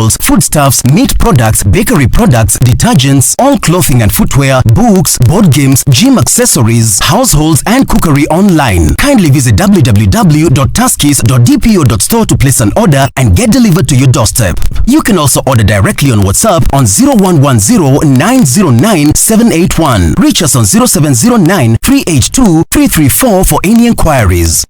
vegetables, foodstuffs, meat products, bakery products, detergents, all clothing and footwear, books, board games, gym accessories, households and cookery online. Kindly visit www.tuskys.dpo.store to place an order and get delivered to your doorstep. You can also order directly on WhatsApp on 0110-909-781. Reach us on 0709-382-334 for any inquiries.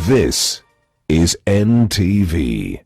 This is NTV.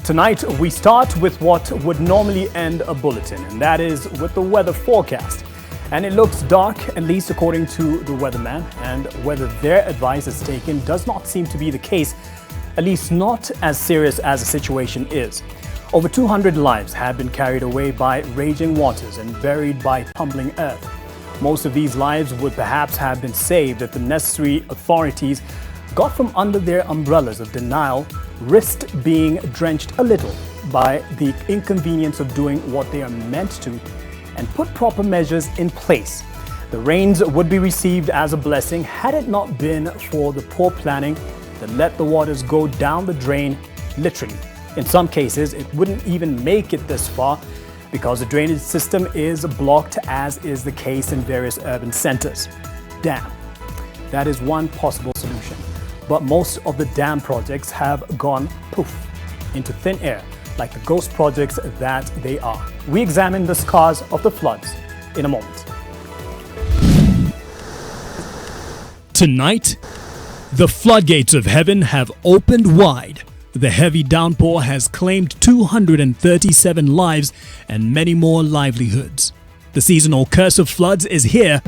Tonight, we start with what would normally end a bulletin, and that is with the weather forecast. And it looks dark, at least according to the weatherman, and whether their advice is taken does not seem to be the case, at least not as serious as the situation is. Over 200 lives have been carried away by raging waters and buried by tumbling earth. Most of these lives would perhaps have been saved if the necessary authorities got from under their umbrellas of denial, risked being drenched a little by the inconvenience of doing what they are meant to, and put proper measures in place. The rains would be received as a blessing had it not been for the poor planning that let the waters go down the drain, literally. In some cases, it wouldn't even make it this far because the drainage system is blocked, as is the case in various urban centers. Dam. That is one possible solution. But most of the dam projects have gone poof into thin air, like the ghost projects that they are. We examine the scars of the floods in a moment. Tonight, the floodgates of heaven have opened wide. The heavy downpour has claimed 237 lives and many more livelihoods. The seasonal curse of floods is here,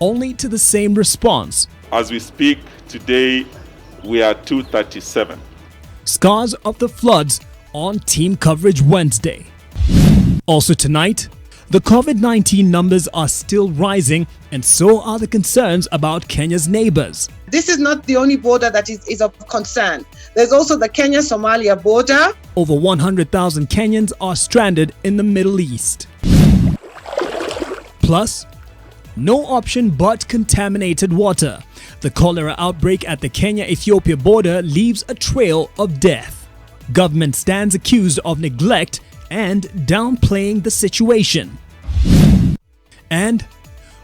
only to the same response. As we speak today, we are 237. Scars of the floods on Team Coverage Wednesday. Also tonight, the COVID-19 numbers are still rising, and so are the concerns about Kenya's neighbors. This is not the only border that is of concern. There's also the Kenya-Somalia border. Over 100,000 Kenyans are stranded in the Middle East. Plus, no option but contaminated water. The cholera outbreak at the Kenya-Ethiopia border leaves a trail of death. Government stands accused of neglect and downplaying the situation. And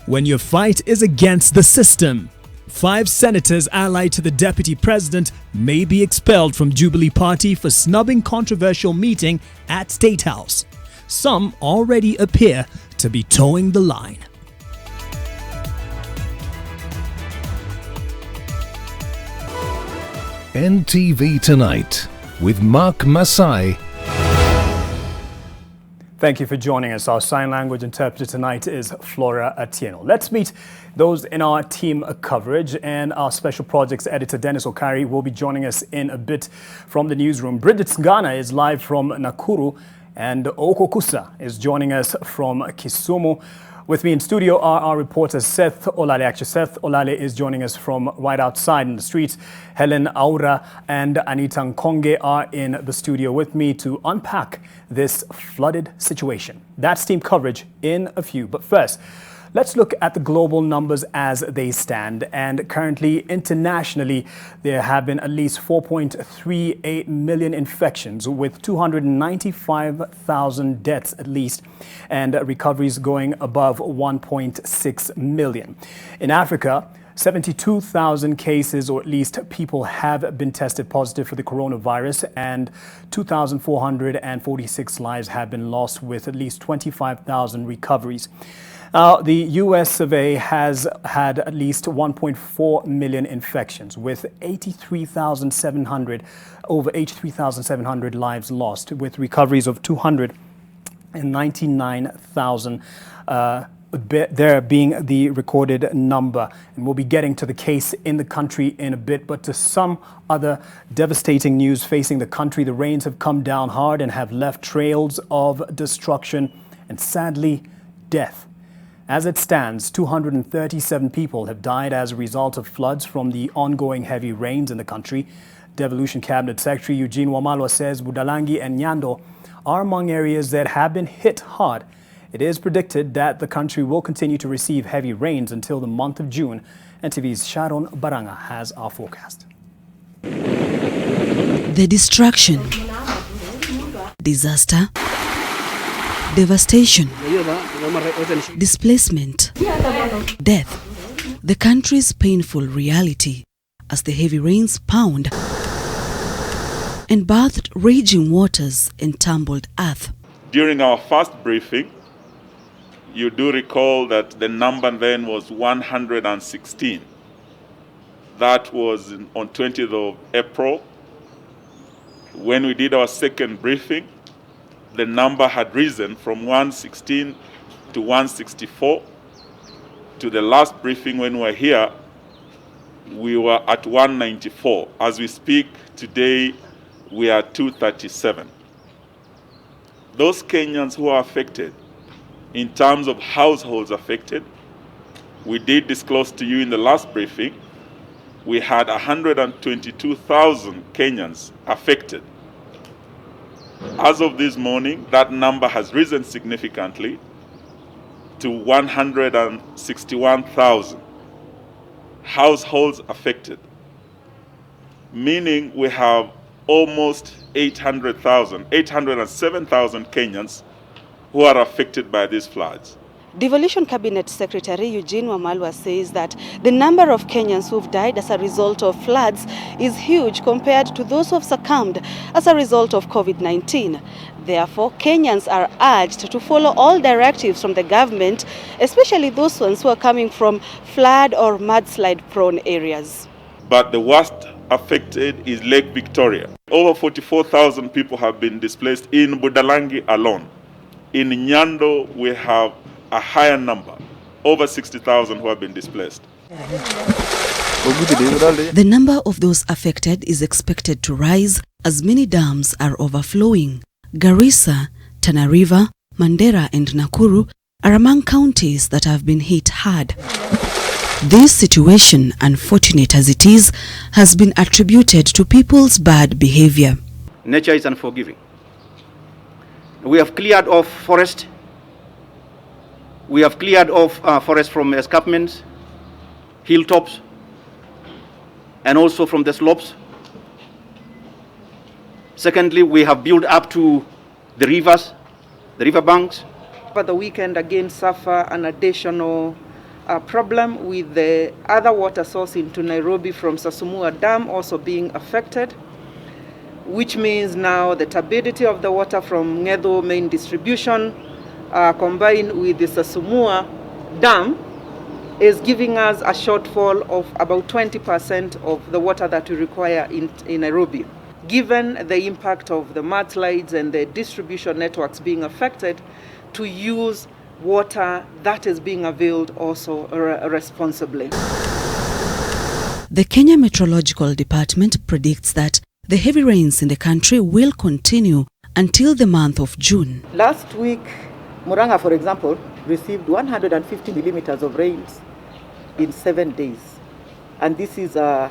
when your fight is against the system, 5 senators allied to the deputy president may be expelled from Jubilee party for snubbing controversial meeting at State House. Some already appear to be towing the line. NTV Tonight with Mark Masai. Thank you for joining us. Our sign language interpreter tonight is Flora Atieno. Let's meet those in our team coverage, and our special projects editor Dennis Okari will be joining us in a bit from the newsroom. Bridget Ngana is live from Nakuru, and Okokusa is joining us from Kisumu. With me in studio are our reporters Seth Olale. Actually, Seth Olale is joining us from right outside in the streets. Helen Aura and Anita Nkonge are in the studio with me to unpack this flooded situation. That's team coverage in a few. But first, let's look at the global numbers as they stand. And currently, internationally, there have been at least 4.38 million infections with 295,000 deaths at least, and recoveries going above 1.6 million. In Africa, 72,000 cases, or at least people, have been tested positive for the coronavirus, and 2,446 lives have been lost, with at least 25,000 recoveries. The U.S. survey has had at least 1.4 million infections, with over 83,700 lives lost, with recoveries of 299,000. There being the recorded number. And we'll be getting to the case in the country in a bit, but to some other devastating news facing the country. The rains have come down hard and have left trails of destruction and, sadly, death. As it stands, 237 people have died as a result of floods from the ongoing heavy rains in the country. Devolution Cabinet Secretary Eugene Wamalwa says Budalangi and Nyando are among areas that have been hit hard. It is predicted that the country will continue to receive heavy rains until the month of June. NTV's Sharon Baranga has our forecast. The destruction, disaster, devastation, displacement, death. The country's painful reality as the heavy rains pound and bathed raging waters and tumbled earth. During our first briefing, you do recall that the number then was 116. That was on 20th of April. When we did our second briefing, the number had risen from 116 to 164. To the last briefing when we were here, we were at 194. As we speak today, we are 237. Those Kenyans who are affected, in terms of households affected, we did disclose to you in the last briefing, we had 122,000 Kenyans affected. As of this morning, that number has risen significantly to 161,000 households affected, meaning we have almost 807,000 Kenyans who are affected by these floods. Devolution Cabinet Secretary Eugene Wamalwa says that the number of Kenyans who've died as a result of floods is huge compared to those who have succumbed as a result of COVID-19. Therefore, Kenyans are urged to follow all directives from the government, especially those ones who are coming from flood or mudslide-prone areas. But the worst affected is Lake Victoria. Over 44,000 people have been displaced in Budalangi alone. In Nyando, we have a higher number, over 60,000 who have been displaced. The number of those affected is expected to rise as many dams are overflowing. Garissa, Tana River, Mandera and Nakuru are among counties that have been hit hard. This situation, unfortunate as it is, has been attributed to people's bad behavior. Nature is unforgiving. We have cleared off forest. We have cleared off forest from escarpments, hilltops, and also from the slopes. Secondly, we have built up to the rivers, the river banks. Over the weekend, again, suffer an additional problem with the other water source into Nairobi from Sasumua Dam also being affected, which means now the turbidity of the water from Ngedo main distribution combined with the Sasumua Dam is giving us a shortfall of about 20% of the water that we require in Nairobi. Given the impact of the mudslides and the distribution networks being affected, to use water that is being availed also responsibly. The Kenya Meteorological Department predicts that the heavy rains in the country will continue until the month of June. Last week, Murang'a, for example, received 150 millimeters of rains in 7 days. And this is a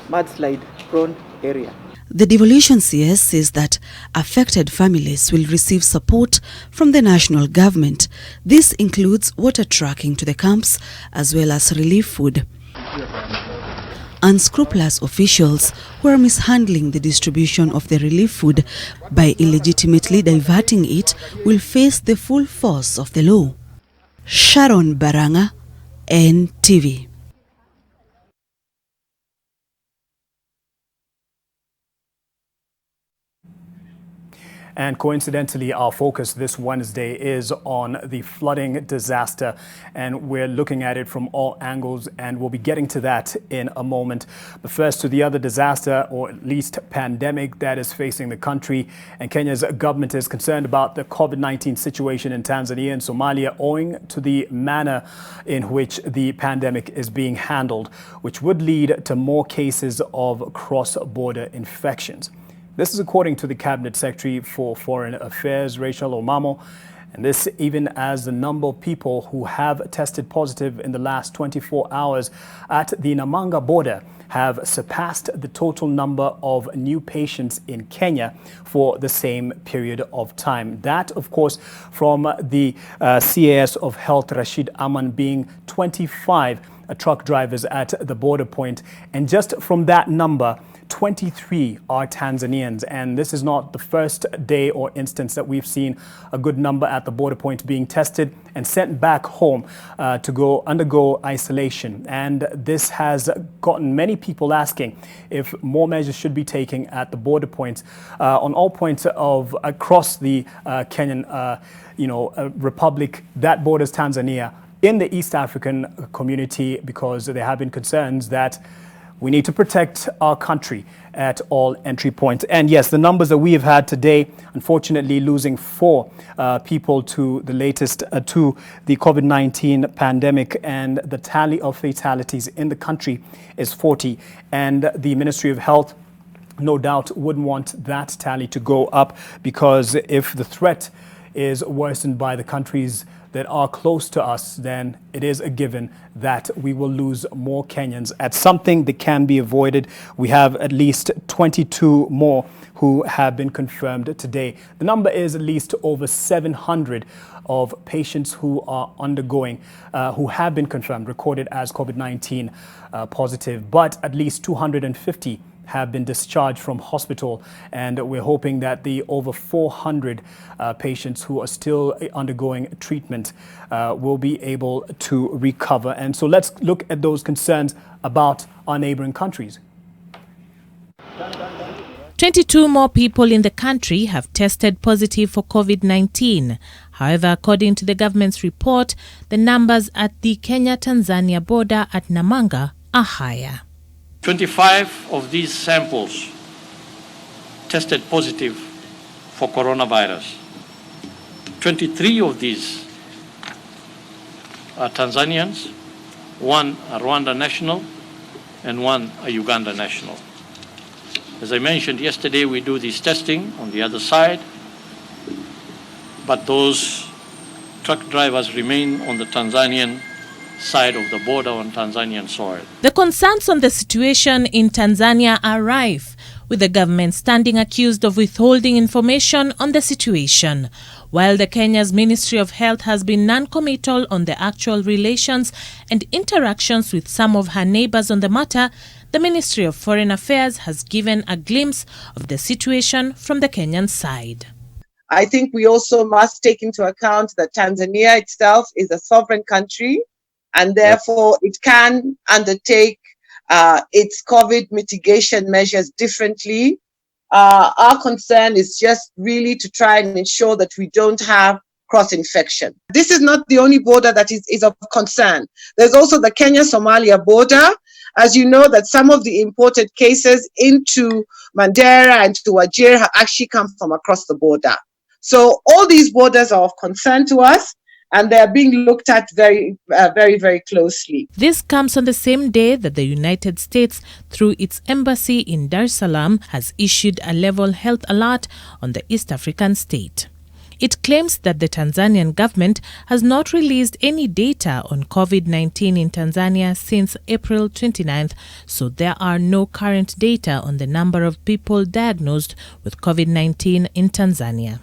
mudslide-prone area. The devolution CS says that affected families will receive support from the national government. This includes water trucking to the camps as well as relief food. Unscrupulous officials who are mishandling the distribution of the relief food by illegitimately diverting it will face the full force of the law. Sharon Baranga, NTV. And coincidentally, our focus this Wednesday is on the flooding disaster, and we're looking at it from all angles, and we'll be getting to that in a moment. But first, to the other disaster, or at least pandemic, that is facing the country. And Kenya's government is concerned about the COVID-19 situation in Tanzania and Somalia, owing to the manner in which the pandemic is being handled, which would lead to more cases of cross-border infections. This is according to the Cabinet Secretary for Foreign Affairs, Rachel Omamo, and this even as the number of people who have tested positive in the last 24 hours at the Namanga border have surpassed the total number of new patients in Kenya for the same period of time. That, of course, from the CAS of Health, Rashid Aman, being 25 truck drivers at the border point. And just from that number, 23 are Tanzanians, and this is not the first day or instance that we've seen a good number at the border point being tested and sent back home to undergo isolation. And this has gotten many people asking if more measures should be taken at the border points on all points of across the Kenyan republic that borders Tanzania in the East African community, because there have been concerns that we need to protect our country at all entry points. And yes, the numbers that we have had today, unfortunately losing 4 people to the latest to the COVID-19 pandemic, and the tally of fatalities in the country is 40. And the Ministry of Health no doubt wouldn't want that tally to go up, because if the threat is worsened by the countries that are close to us, then it is a given that we will lose more Kenyans at something that can be avoided. We have at least 22 more who have been confirmed today. The number is at least over 700 of patients who are undergoing, who have been confirmed, recorded as COVID-19 positive, but at least 250 have been discharged from hospital, and we're hoping that the over 400 patients who are still undergoing treatment will be able to recover. And so let's look at those concerns about our neighboring countries. 22 more people in the country have tested positive for COVID-19. However, according to the government's report, the numbers at the Kenya-Tanzania border at Namanga are higher. 25 of these samples tested positive for coronavirus. 23 of these are Tanzanians, 1 a Rwanda national, and 1 a Uganda national. As I mentioned yesterday, we do this testing on the other side, but those truck drivers remain on the Tanzanian side of the border on Tanzanian soil. The concerns on the situation in Tanzania are rife, with the government standing accused of withholding information on the situation. While the Kenya's Ministry of Health has been non-committal on the actual relations and interactions with some of her neighbors on the matter, the Ministry of Foreign Affairs has given a glimpse of the situation from the Kenyan side. I think we also must take into account that Tanzania itself is a sovereign country, and therefore it can undertake its COVID mitigation measures differently. Our concern is just really to try and ensure that we don't have cross-infection. This is not the only border that is of concern. There's also the Kenya-Somalia border. As you know, that some of the imported cases into Mandera and to Wajir have actually come from across the border. So all these borders are of concern to us, and they are being looked at very, very closely. This comes on the same day that the United States, through its embassy in Dar es Salaam, has issued a level health alert on the East African state. It claims that the Tanzanian government has not released any data on COVID-19 in Tanzania since April 29th, so there are no current data on the number of people diagnosed with COVID-19 in Tanzania.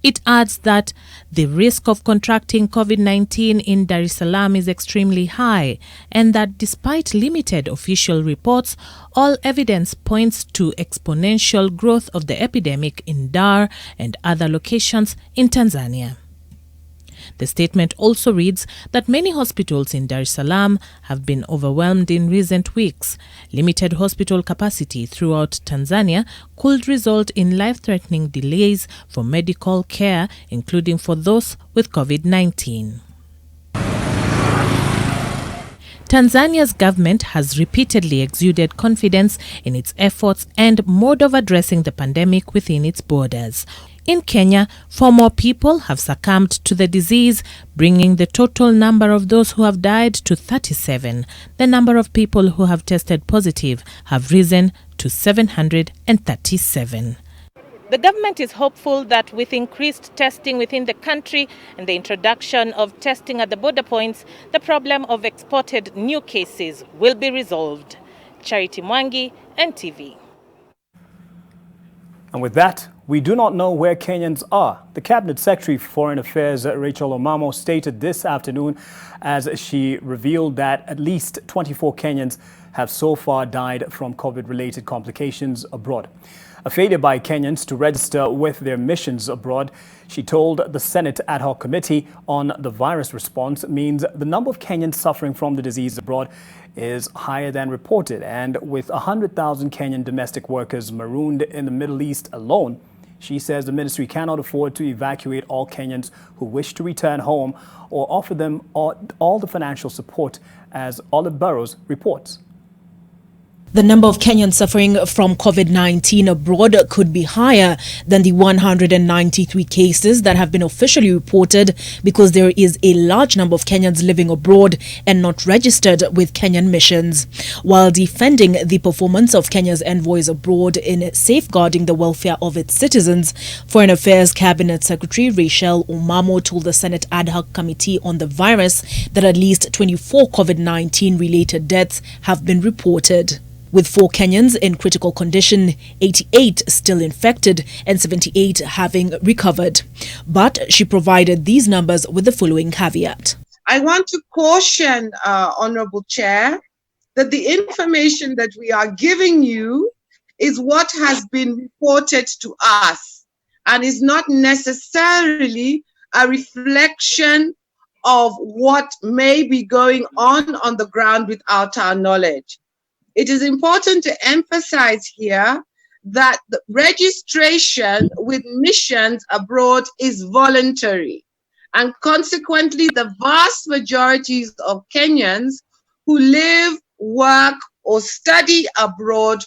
It adds that the risk of contracting COVID-19 in Dar es Salaam is extremely high, and that despite limited official reports, all evidence points to exponential growth of the epidemic in Dar and other locations in Tanzania. The statement also reads that many hospitals in Dar es Salaam have been overwhelmed in recent weeks. Limited hospital capacity throughout Tanzania could result in life-threatening delays for medical care, including for those with COVID-19. Tanzania's government has repeatedly exuded confidence in its efforts and mode of addressing the pandemic within its borders. In Kenya, 4 more people have succumbed to the disease, bringing the total number of those who have died to 37. The number of people who have tested positive have risen to 737. The government is hopeful that with increased testing within the country and the introduction of testing at the border points, the problem of exported new cases will be resolved. Charity Mwangi, NTV. And with that, we do not know where Kenyans are. The Cabinet Secretary for Foreign Affairs, Rachel Omamo, stated this afternoon as she revealed that at least 24 Kenyans have so far died from COVID-related complications abroad. A failure by Kenyans to register with their missions abroad, she told the Senate Ad Hoc Committee on the virus response, means the number of Kenyans suffering from the disease abroad is higher than reported. And with 100,000 Kenyan domestic workers marooned in the Middle East alone, she says the ministry cannot afford to evacuate all Kenyans who wish to return home or offer them all the financial support, as Olive Burrows reports. The number of Kenyans suffering from COVID-19 abroad could be higher than the 193 cases that have been officially reported, because there is a large number of Kenyans living abroad and not registered with Kenyan missions. While defending the performance of Kenya's envoys abroad in safeguarding the welfare of its citizens, Foreign Affairs Cabinet Secretary Rachel Omamo told the Senate Ad Hoc Committee on the virus that at least 24 COVID-19 related deaths have been reported, with 4 Kenyans in critical condition, 88 still infected, and 78 having recovered. But she provided these numbers with the following caveat. I want to caution, Honorable Chair, that the information that we are giving you is what has been reported to us and is not necessarily a reflection of what may be going on the ground without our knowledge. It is important to emphasize here that the registration with missions abroad is voluntary, and consequently the vast majorities of Kenyans who live, work, or study abroad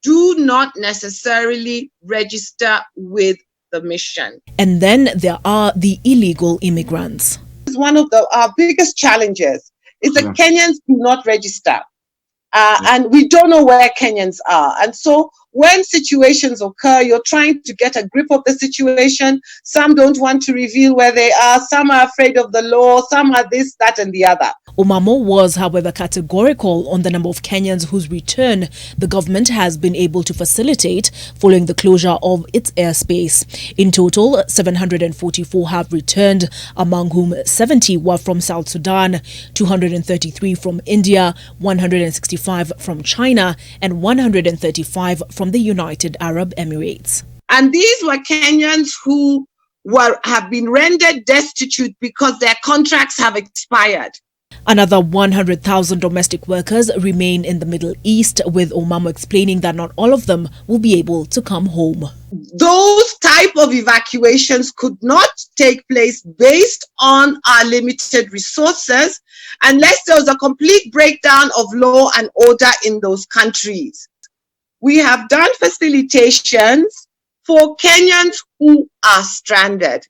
do not necessarily register with the mission. And then there are the illegal immigrants. It's one of our biggest challenges is that Kenyans do not register. And we don't know where Kenyans are. And so when situations occur, you're trying to get a grip of the situation. Some don't want to reveal where they are. Some are afraid of the law. Some are this, that, and the other. Omamo was, however, categorical on the number of Kenyans whose return the government has been able to facilitate following the closure of its airspace. In total, 744 have returned, among whom 70 were from South Sudan, 233 from India, 165 from China, and 135 from the United Arab Emirates. And these were Kenyans who have been rendered destitute because their contracts have expired. Another 100,000 domestic workers remain in the Middle East, with Omamo explaining that not all of them will be able to come home. Those type of evacuations could not take place based on our limited resources unless there was a complete breakdown of law and order in those countries. We have done facilitations for Kenyans who are stranded.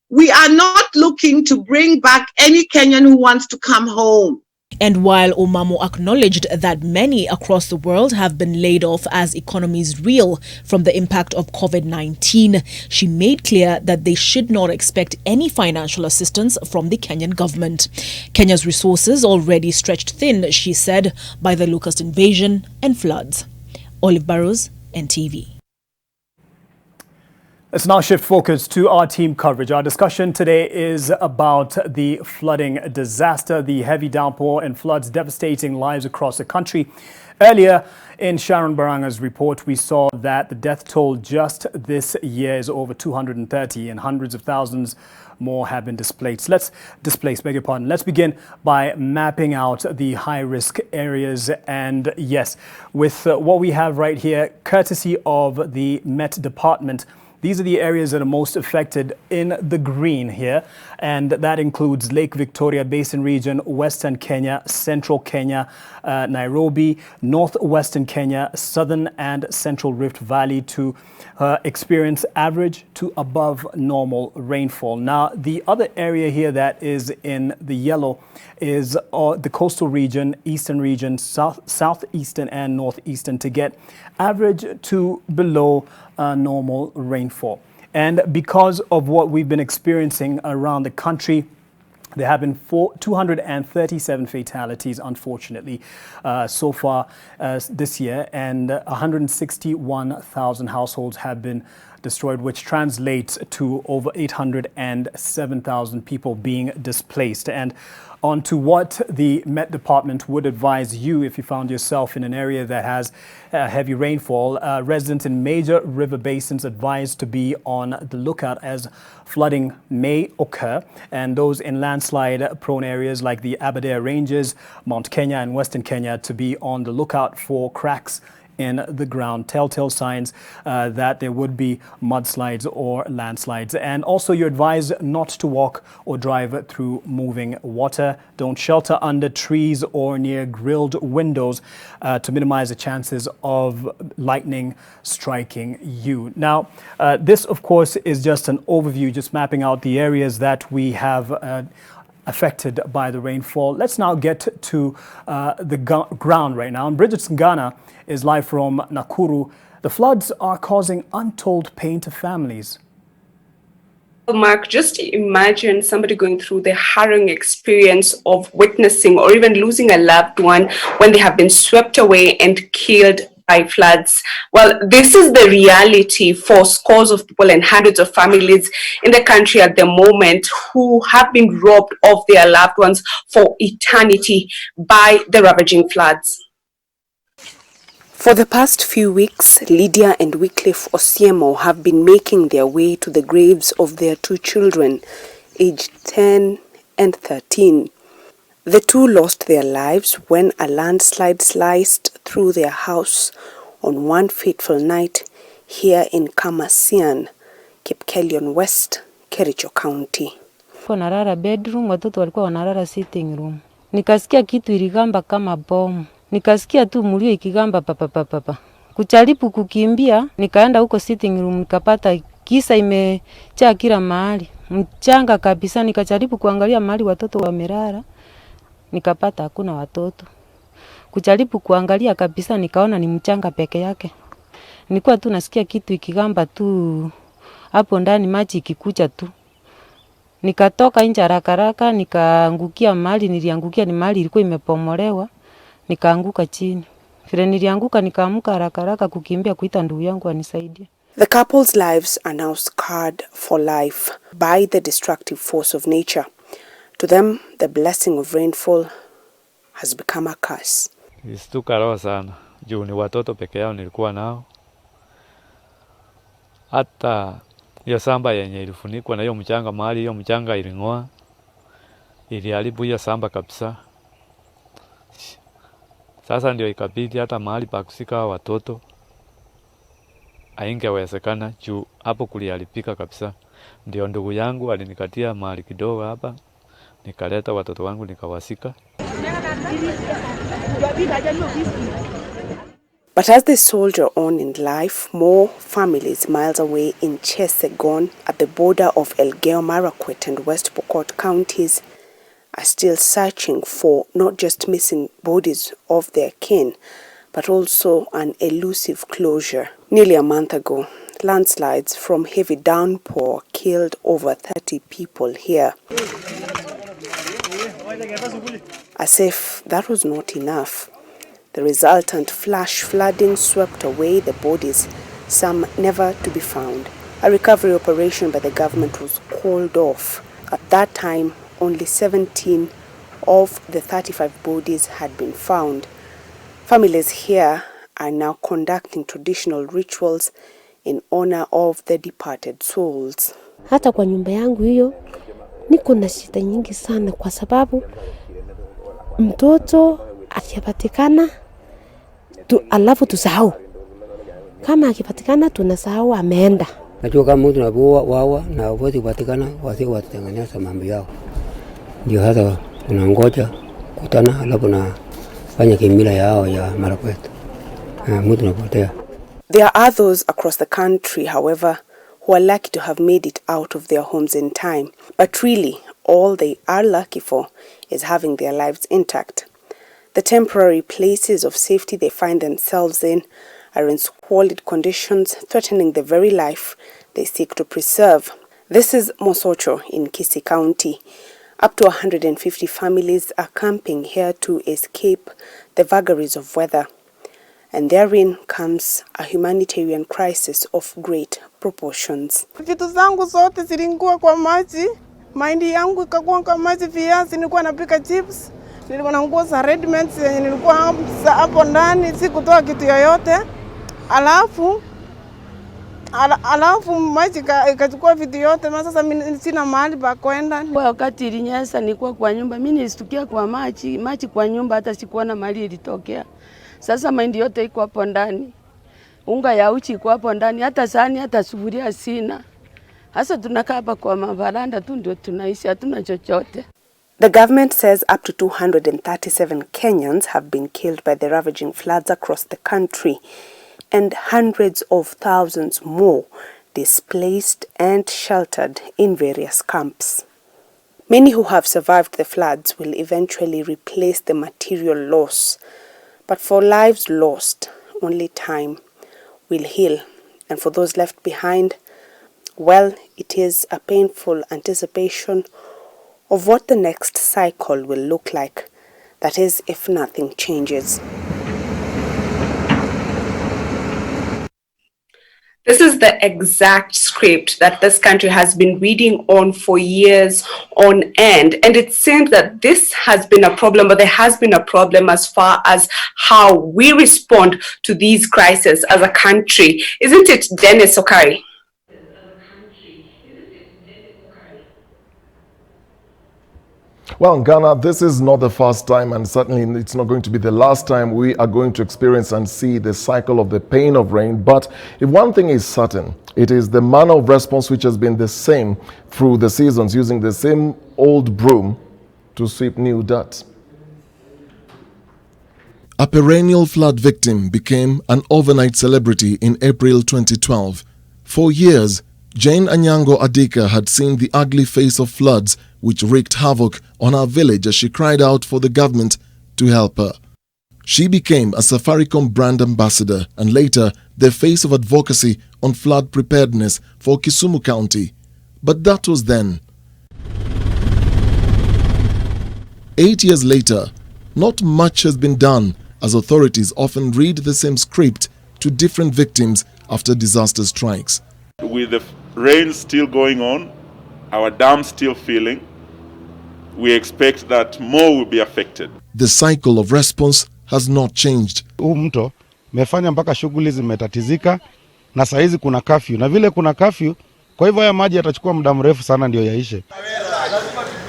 We are not looking to bring back any Kenyan who wants to come home. And while Omamo acknowledged that many across the world have been laid off as economies reel from the impact of COVID-19, she made clear that they should not expect any financial assistance from the Kenyan government. Kenya's resources already stretched thin, she said, by the Locust invasion and floods. Olive Burrows, NTV. Let's now shift focus to our team coverage. Our discussion today is about the flooding disaster, the heavy downpour and floods devastating lives across the country. Earlier in Sharon Baranga's report, we saw that the death toll just this year is over 230 and hundreds of thousands more have been displaced. Let's begin by mapping out the high-risk areas. And yes, with what we have right here, courtesy of the Met Department, these are the areas that are most affected in the green here, and that includes Lake Victoria Basin region, Western Kenya, Central Kenya, Nairobi, Northwestern Kenya, Southern and Central Rift Valley to experience average to above normal rainfall. Now, the other area here that is in the yellow is the coastal region, eastern region, southeastern and northeastern to get average to below normal rainfall. And because of what we've been experiencing around the country, there have been 237 fatalities, unfortunately, so far this year, and 161,000 households have been destroyed, which translates to over 807,000 people being displaced. And on to what the Met Department would advise you if you found yourself in an area that has heavy rainfall. Residents in major river basins advised to be on the lookout as flooding may occur, and those in landslide-prone areas like the Aberdare Ranges, Mount Kenya and Western Kenya to be on the lookout for cracks in the ground, telltale signs that there would be mudslides or landslides. And also you're advised not to walk or drive through moving water. Don't shelter under trees or near grilled windows to minimize the chances of lightning striking you. Now, this of course is just an overview, just mapping out the areas that we have affected by the rainfall. Let's now get to the ground right now. And Bridget Ngana is live from Nakuru. The floods are causing untold pain to families. Mark, just imagine somebody going through the harrowing experience of witnessing or even losing a loved one when they have been swept away and killed by floods. Well, this is the reality for scores of people and hundreds of families in the country at the moment who have been robbed of their loved ones for eternity by the ravaging floods. For the past few weeks, Lydia and Wycliffe Osiemo have been making their way to the graves of their two children, aged 10 and 13. The two lost their lives when a landslide sliced through their house on one fateful night here in Kamasian, Kipkelion West, Kericho County. Narara bedroom, watoto walikuwa wanalala sitting room. Nikasikia kitu iligamba kama bomu. Nikasikia tu mlio ikigamba papa. Kucharipu kukimbia, nikaenda huko sitting room, nikapata kisa imejaa kila mahali. Mchanga kabisa, nikajaribu kuangalia mahali watoto wamelala. Nikapata hakuna watoto. Kujaribu kuangalia kabisa nikaona ni mchanga peke yake. Nilikuwa tu nasikia kitu ikigamba tu hapo ndani, maji ikikuja tu. Nikatoka nje haraka nikaangukia mahali niliangukia ni mahali ilikuwa imepomolewa. Nikaanguka chini. Vile nilianguka nikaamka haraka kukimbia kuita ndugu yangu anisaidie. The couple's lives are now scarred for life by the destructive force of nature. To them, the blessing of rainfall has become a curse. Nilistuka roho sana. Juu ni watoto peke yao nilikuwa nao. Hata hiyo samba yenye ilifunikwa na hiyo mchanga, mahali hiyo mchanga iling'oa, iliharibu hiyo samba kabisa. Sasa ndio ikabidi hata mahali pa kusika watoto haingewezekana juu hapo kuliharibika kabisa. Ndio ndugu yangu alinikatia mahali kidogo hapa, nikaleta watoto wangu nikawasika. But as they soldier on in life, more families miles away in Chesegon at the border of Elgeyo Marakwet and West Pokot counties are still searching for not just missing bodies of their kin, but also an elusive closure. Nearly a month ago, landslides from heavy downpour killed over 30 people here. As if that was not enough, the resultant flash flooding swept away the bodies, some never to be found. A recovery operation by the government was called off. At that time, only 17 of the 35 bodies had been found. Families here are now conducting traditional rituals in honor of the departed souls. Hata kwa nyumba yangu hiyo niko na shida nyingi sana kwa sababu mtoto akipatikana alafu tusahau. Kama akipatikana tunasahau ameenda. Najua kama mtu anapoa na wote kupatikana wasio watengeneza mambo yao. Ndio hata unangoja kutana alafu na fanya kimila yao ya marakwet. Mtu anapotea. There are others across the country, however, who are lucky to have made it out of their homes in time. But really, all they are lucky for is having their lives intact. The temporary places of safety they find themselves in are in squalid conditions, threatening the very life they seek to preserve. This is Mosocho in Kisii County. Up to 150 families are camping here to escape the vagaries of weather. And therein comes a humanitarian crisis of great proportions. Vitu zangu zote zilingua kwa maji, mahindi yangu ikakuwa kwa maji, viazi nilikuwa napika chips, nilikuwa na nguo za readymades yenye nilikuwa hapo ndani, sikutoa kitu yoyote. Alafu maji ikachukua vitu yote, sasa mimi sina mahali pa kwenda. Wakati ilinyesha nilikuwa kwa nyumba, mimi nilishtukia kwa maji kwa nyumba, hata sikuwa na mahali ilitokea. Sasa mahindi yote iko hapo ndani. Unga ya uchi iko hapo ndani, hata sahani hata sufuria sina. Sasa tunakaa hapa kwa mavaranda tu ndio tunaishi, hatuna chochote. The government says up to 237 Kenyans have been killed by the ravaging floods across the country, and hundreds of thousands more displaced and sheltered in various camps. Many who have survived the floods will eventually replace the material loss. But for lives lost, only time will heal. And for those left behind, well, it is a painful anticipation of what the next cycle will look like. That is, if nothing changes. This is the exact script that this country has been reading on for years on end. And it seems that this has been a problem, but there has been a problem as far as how we respond to these crises as a country. Isn't it, Dennis Okari? Well, in Ghana, this is not the first time, and certainly it's not going to be the last time we are going to experience and see the cycle of the pain of rain. But if one thing is certain, it is the manner of response which has been the same through the seasons, using the same old broom to sweep new dirt. A perennial flood victim became an overnight celebrity in April 2012. For years, Jane Anyango Adika had seen the ugly face of floods which wreaked havoc on her village as she cried out for the government to help her. She became a Safaricom brand ambassador and later the face of advocacy on flood preparedness for Kisumu County. But that was then. 8 years later, not much has been done, as authorities often read the same script to different victims after disaster strikes. With the rain still going on, our dams still filling, we expect that more will be affected. The cycle of response has not changed. Mto mefanya mpaka shughuli zimetatizika na saizi kuna curfew. Na vile kuna curfew, kwa hivyo haya maji yatachukua muda mrefu sana ndio yaishe.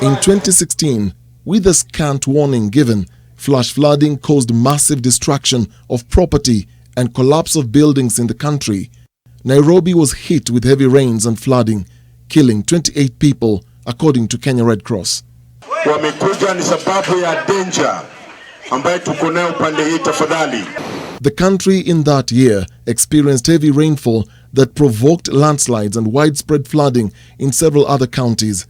In 2016, with a scant warning given, flash flooding caused massive destruction of property and collapse of buildings in the country. Nairobi was hit with heavy rains and flooding, killing 28 people, according to Kenya Red Cross. Wamekuja ni sababu ya danger ambayo tuko nayo pande hii tafadhali. The country in that year experienced heavy rainfall that provoked landslides and widespread flooding in several other counties.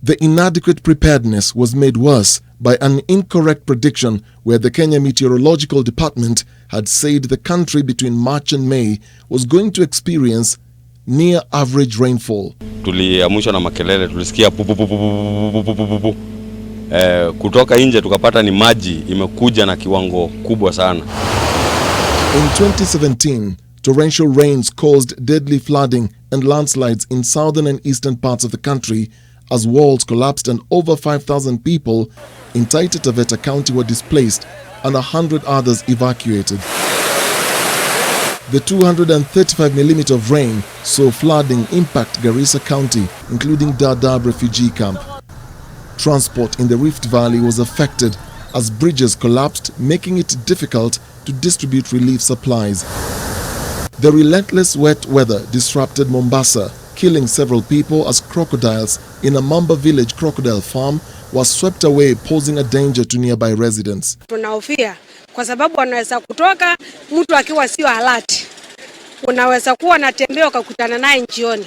The inadequate preparedness was made worse by an incorrect prediction where the Kenya Meteorological Department had said the country between March and May was going to experience near average rainfall. Tuliamshwa na makelele, tulisikia pu pu pu pu pu pu. Kutoka nje tukapata ni maji imekuja na kiwango kubwa sana. In 2017, torrential rains caused deadly flooding and landslides in southern and eastern parts of the country as walls collapsed and over 5,000 people in Taita Taveta County were displaced and 100 others evacuated. The 235mm of rain saw flooding impact Garissa County, including Dadaab refugee camp. Transport in the Rift Valley was affected as bridges collapsed, making it difficult to distribute relief supplies. The relentless wet weather disrupted Mombasa, killing several people as crocodiles in a Mamba village crocodile farm was swept away, posing a danger to nearby residents. Tunahofia kwa sababu wanaweza kutoka mtu akiwa sio alert. Unaweza kuwa unatembea ukakutana naye njioni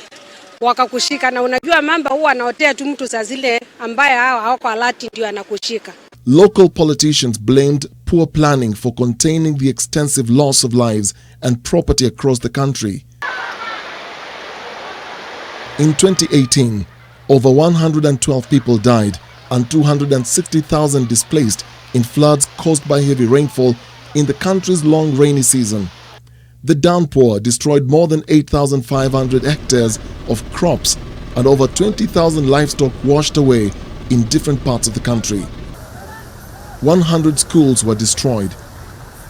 wakakushika, na unajua mamba huwa anaotea tu mtu saa zile ambaye hawako alert ndio anakushika. Local politicians blamed poor planning for containing the extensive loss of lives and property across the country. In 2018, over 112 people died and 260,000 displaced in floods caused by heavy rainfall in the country's long rainy season. The downpour destroyed more than 8,500 hectares of crops and over 20,000 livestock washed away in different parts of the country. 100 schools were destroyed.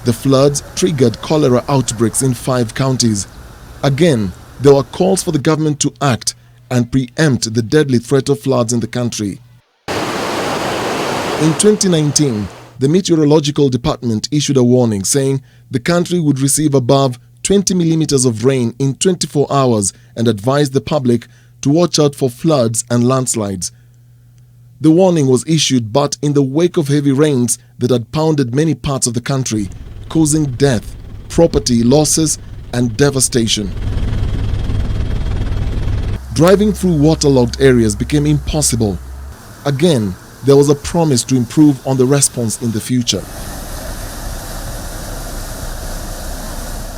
The floods triggered cholera outbreaks in 5 counties. Again, there were calls for the government to act and preempt the deadly threat of floods in the country. In 2019, the Meteorological Department issued a warning saying the country would receive above 20 millimeters of rain in 24 hours and advised the public to watch out for floods and landslides. The warning was issued, but in the wake of heavy rains that had pounded many parts of the country, causing death, property losses, and devastation. Driving through waterlogged areas became impossible. Again, there was a promise to improve on the response in the future.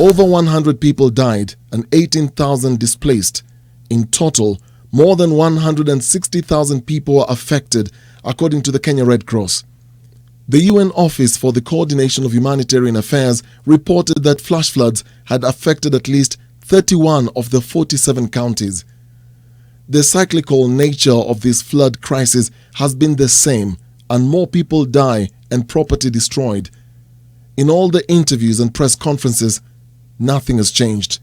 Over 100 people died and 18,000 displaced. In total, more than 160,000 people were affected, according to the Kenya Red Cross. The UN Office for the Coordination of Humanitarian Affairs reported that flash floods had affected at least 31 of the 47 counties. The cyclical nature of this flood crisis has been the same, and more people die and property destroyed. In all the interviews and press conferences, nothing has changed.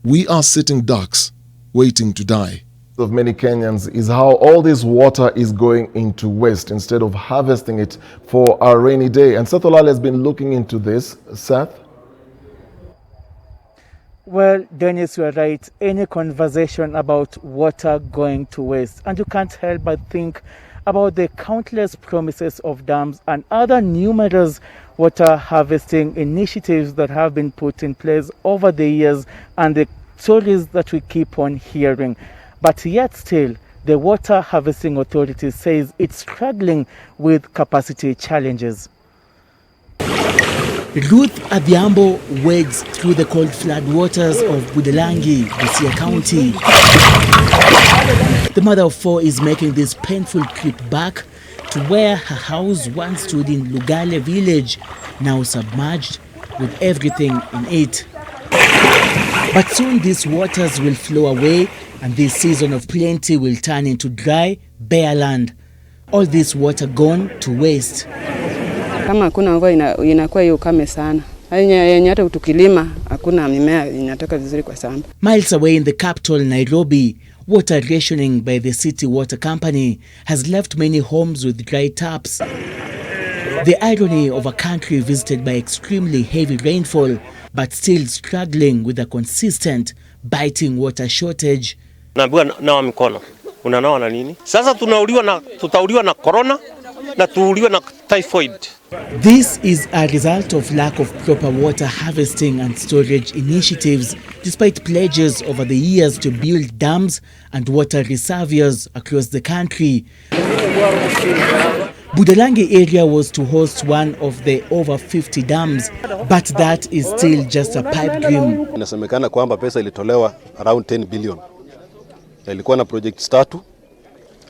We are sitting ducks, waiting to die. Of many Kenyans is how all this water is going into waste instead of harvesting it for a rainy day. And Seth Olale has been looking into this. Seth? Well, Dennis, you are right. Any conversation about water going to waste, and you can't help but think about the countless promises of dams and other numerous water harvesting initiatives that have been put in place over the years and the stories that we keep on hearing. But yet still, the Water Harvesting Authority says it's struggling with capacity challenges. Ruth Adhiambo wades through the cold flood waters of Budalangi, Busia County. The mother of 4 is making this painful trip back to where her house once stood in Lugale village, now submerged with everything in it. But soon these waters will flow away and this season of plenty will turn into dry, bare land. All this water gone to waste. Kama hakuna mvua inakuwa hiyo ukame sana. Yenye hata tukilima hakuna mimea inatoka vizuri kwa shamba. Miles away in the capital Nairobi, water rationing by the city water company has left many homes with dry taps. The irony of a country visited by extremely heavy rainfall but still struggling with a consistent biting water shortage. Naambiwa nawa mikono. Unanawa na nini? Sasa tutauliwa na corona na tuuliwa na typhoid. This is a result of lack of proper water harvesting and storage initiatives, despite pledges over the years to build dams and water reservoirs across the country. Budalangi area was to host one of the over 50 dams, but that is still just a pipe dream. Inasemekana kwamba pesa ilitolewa around 10 billion. Ilikuwa na projects 3,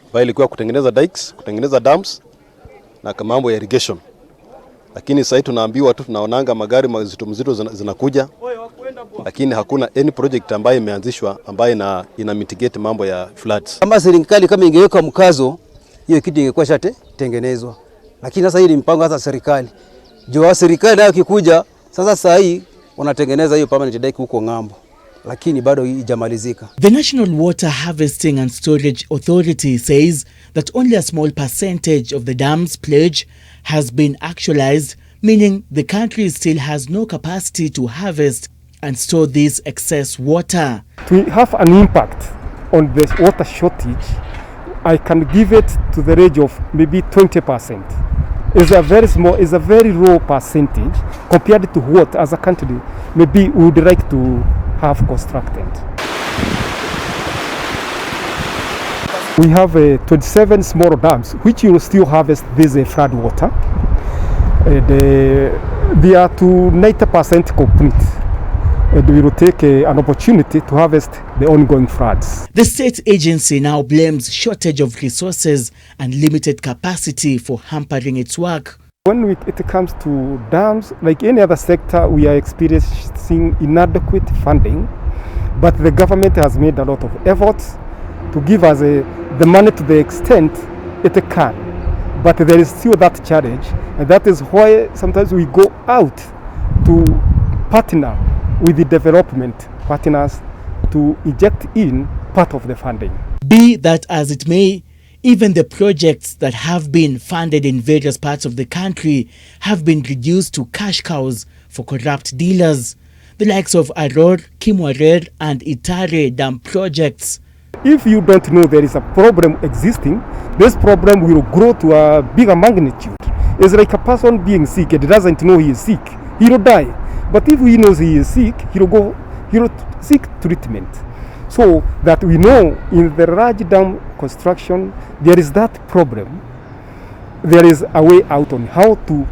ambayo ilikuwa kutengeneza dikes, kutengeneza dams na mambo ya irrigation. Lakini sasa tunaambiwa tu tunaonanga magari mazito zinakuja, lakini hakuna any project ambayo imeanzishwa ambayo ina mitigate mambo ya floods. Kama serikali kama ingeweka mkazo, hiyo kitu ingekuwa tengenezwa. Lakini sasa hii ni mpango hata serikali. Jua serikali nayo kikuja, sasa hii wanatengeneza hiyo permanent dike huko ng'ambo, lakini bado haijamalizika. The National Water Harvesting and Storage Authority says that only a small percentage of the dam's pledge has been actualized, meaning the country still has no capacity to harvest and store this excess water. To have an impact on the water shortage, I can give it to the range of maybe 20%. It's a very small, it's a very low percentage compared to what as a country maybe we would like to have constructed. We have 27 small dams which will still harvest this flood water. They are to 90% complete. And we will take an opportunity to harvest the ongoing floods. The state agency now blames shortage of resources and limited capacity for hampering its work. When it comes to dams, like any other sector, we are experiencing inadequate funding, but the government has made a lot of efforts to give us the money to the extent it can. But there is still that challenge, and that is why sometimes we go out to partner with the development partners to inject in part of the funding. Be that as it may, even the projects that have been funded in various parts of the country have been reduced to cash cows for corrupt dealers. The likes of Aror, Kimwarer and Itare dam projects. If you don't know there is a problem existing, this problem will grow to a bigger magnitude. It's like a person being sick and doesn't know he is sick. He will die. But if he knows he is sick, he will seek treatment. So that we know in the large dam construction, there is that problem. There is a way out on how to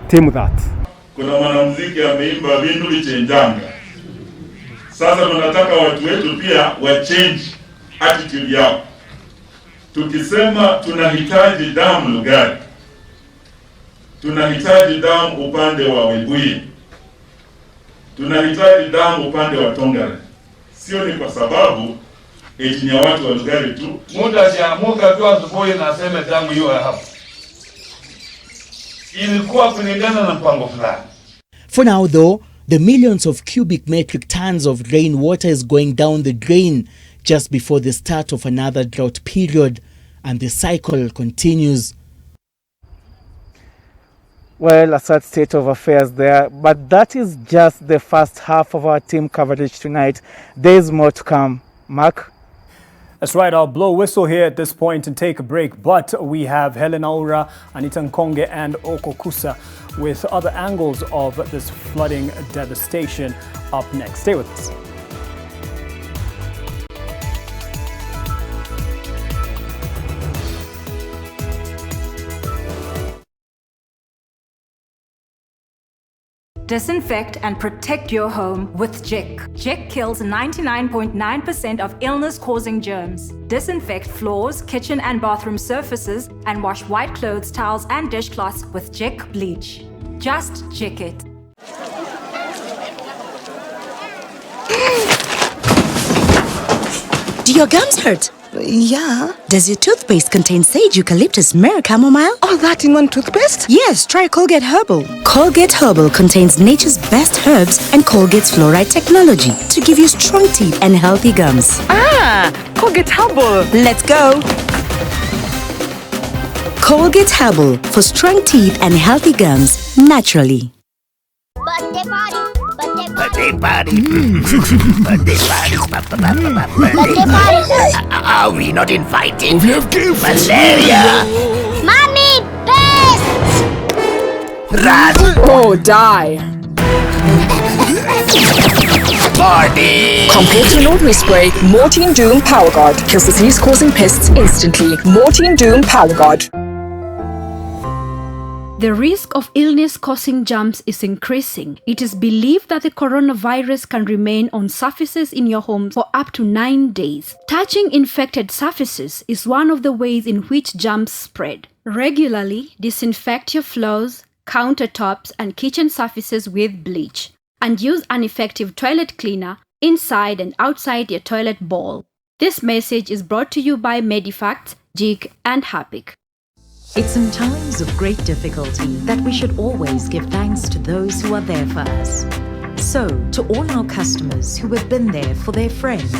tame that. Kuna mwanamuziki ameimba vindu vichenjanga. Sasa tunataka watu wetu pia wa change attitude yao. Tukisema tunahitaji damu Lugari, tunahitaji damu upande wa Webuye, tunahitaji damu upande wa Tongare. Sio ni kwa sababu eti ni watu wa Lugari tu. Muda siamuka tu asubuhi na aseme damu hiyo hapo. Ilikuwa kulingana na mpango fulani. For now though, the millions of cubic metric tons of rainwater is going down the drain just before the start of another drought period, and the cycle continues. Well, a sad state of affairs there, but that is just the first half of our team coverage tonight. There's more to come. Mark? That's right, I'll blow whistle here at this point and take a break, but we have Helen Aura, Anita Nkonge and Okokusa with other angles of this flooding devastation up next. Stay with us. Disinfect and protect your home with Jik. Jik kills 99.9% of illness-causing germs. Disinfect floors, kitchen and bathroom surfaces, and wash white clothes, towels, and dishcloths with Jik bleach. Just Jik it. Do your gums hurt? Yeah. Does your toothpaste contain sage, eucalyptus, myrrh, chamomile? All that in one toothpaste? Yes, try Colgate Herbal. Colgate Herbal contains nature's best herbs and Colgate's fluoride technology to give you strong teeth and healthy gums. Ah, Colgate Herbal. Let's go. Colgate Herbal for strong teeth and healthy gums naturally. Birthday party. Birthday party. Birthday party. Birthday party. Are we not invited? We have gifts. Malaria. Mommy, pests. Rat. Oh, die. Party. Compared to an ordinary spray, Mortein Doom Power Guard kills disease-causing pests instantly. Mortein Doom Power Guard. The risk of illness-causing germs is increasing. It is believed that the coronavirus can remain on surfaces in your home for up to 9 days. Touching infected surfaces is one of the ways in which germs spread. Regularly disinfect your floors, countertops, and kitchen surfaces with bleach, and use an effective toilet cleaner inside and outside your toilet bowl. This message is brought to you by Medifact, Jik, and Harpic. It's in times of great difficulty that we should always give thanks to those who are there for us. So, to all our customers who have been there for their friends,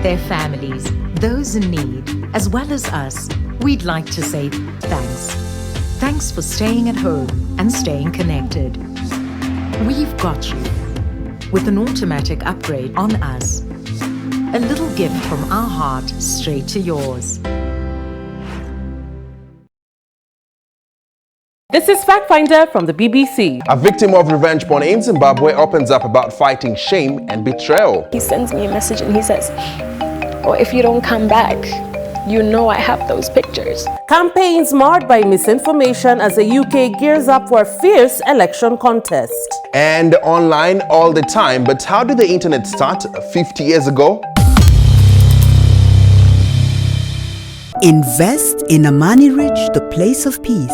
their families, those in need, as well as us, we'd like to say thanks. Thanks for staying at home and staying connected. We've got you. With an automatic upgrade on us. A little gift from our heart straight to yours. This is Fact Finder from the BBC. A victim of revenge porn in Zimbabwe opens up about fighting shame and betrayal. He sends me a message and he says, "Oh, if you don't come back, you know I have those pictures." Campaigns marred by misinformation as the UK gears up for a fierce election contest. And online all the time. But how did the internet start 50 years ago? Invest in Amani Ridge, the place of peace.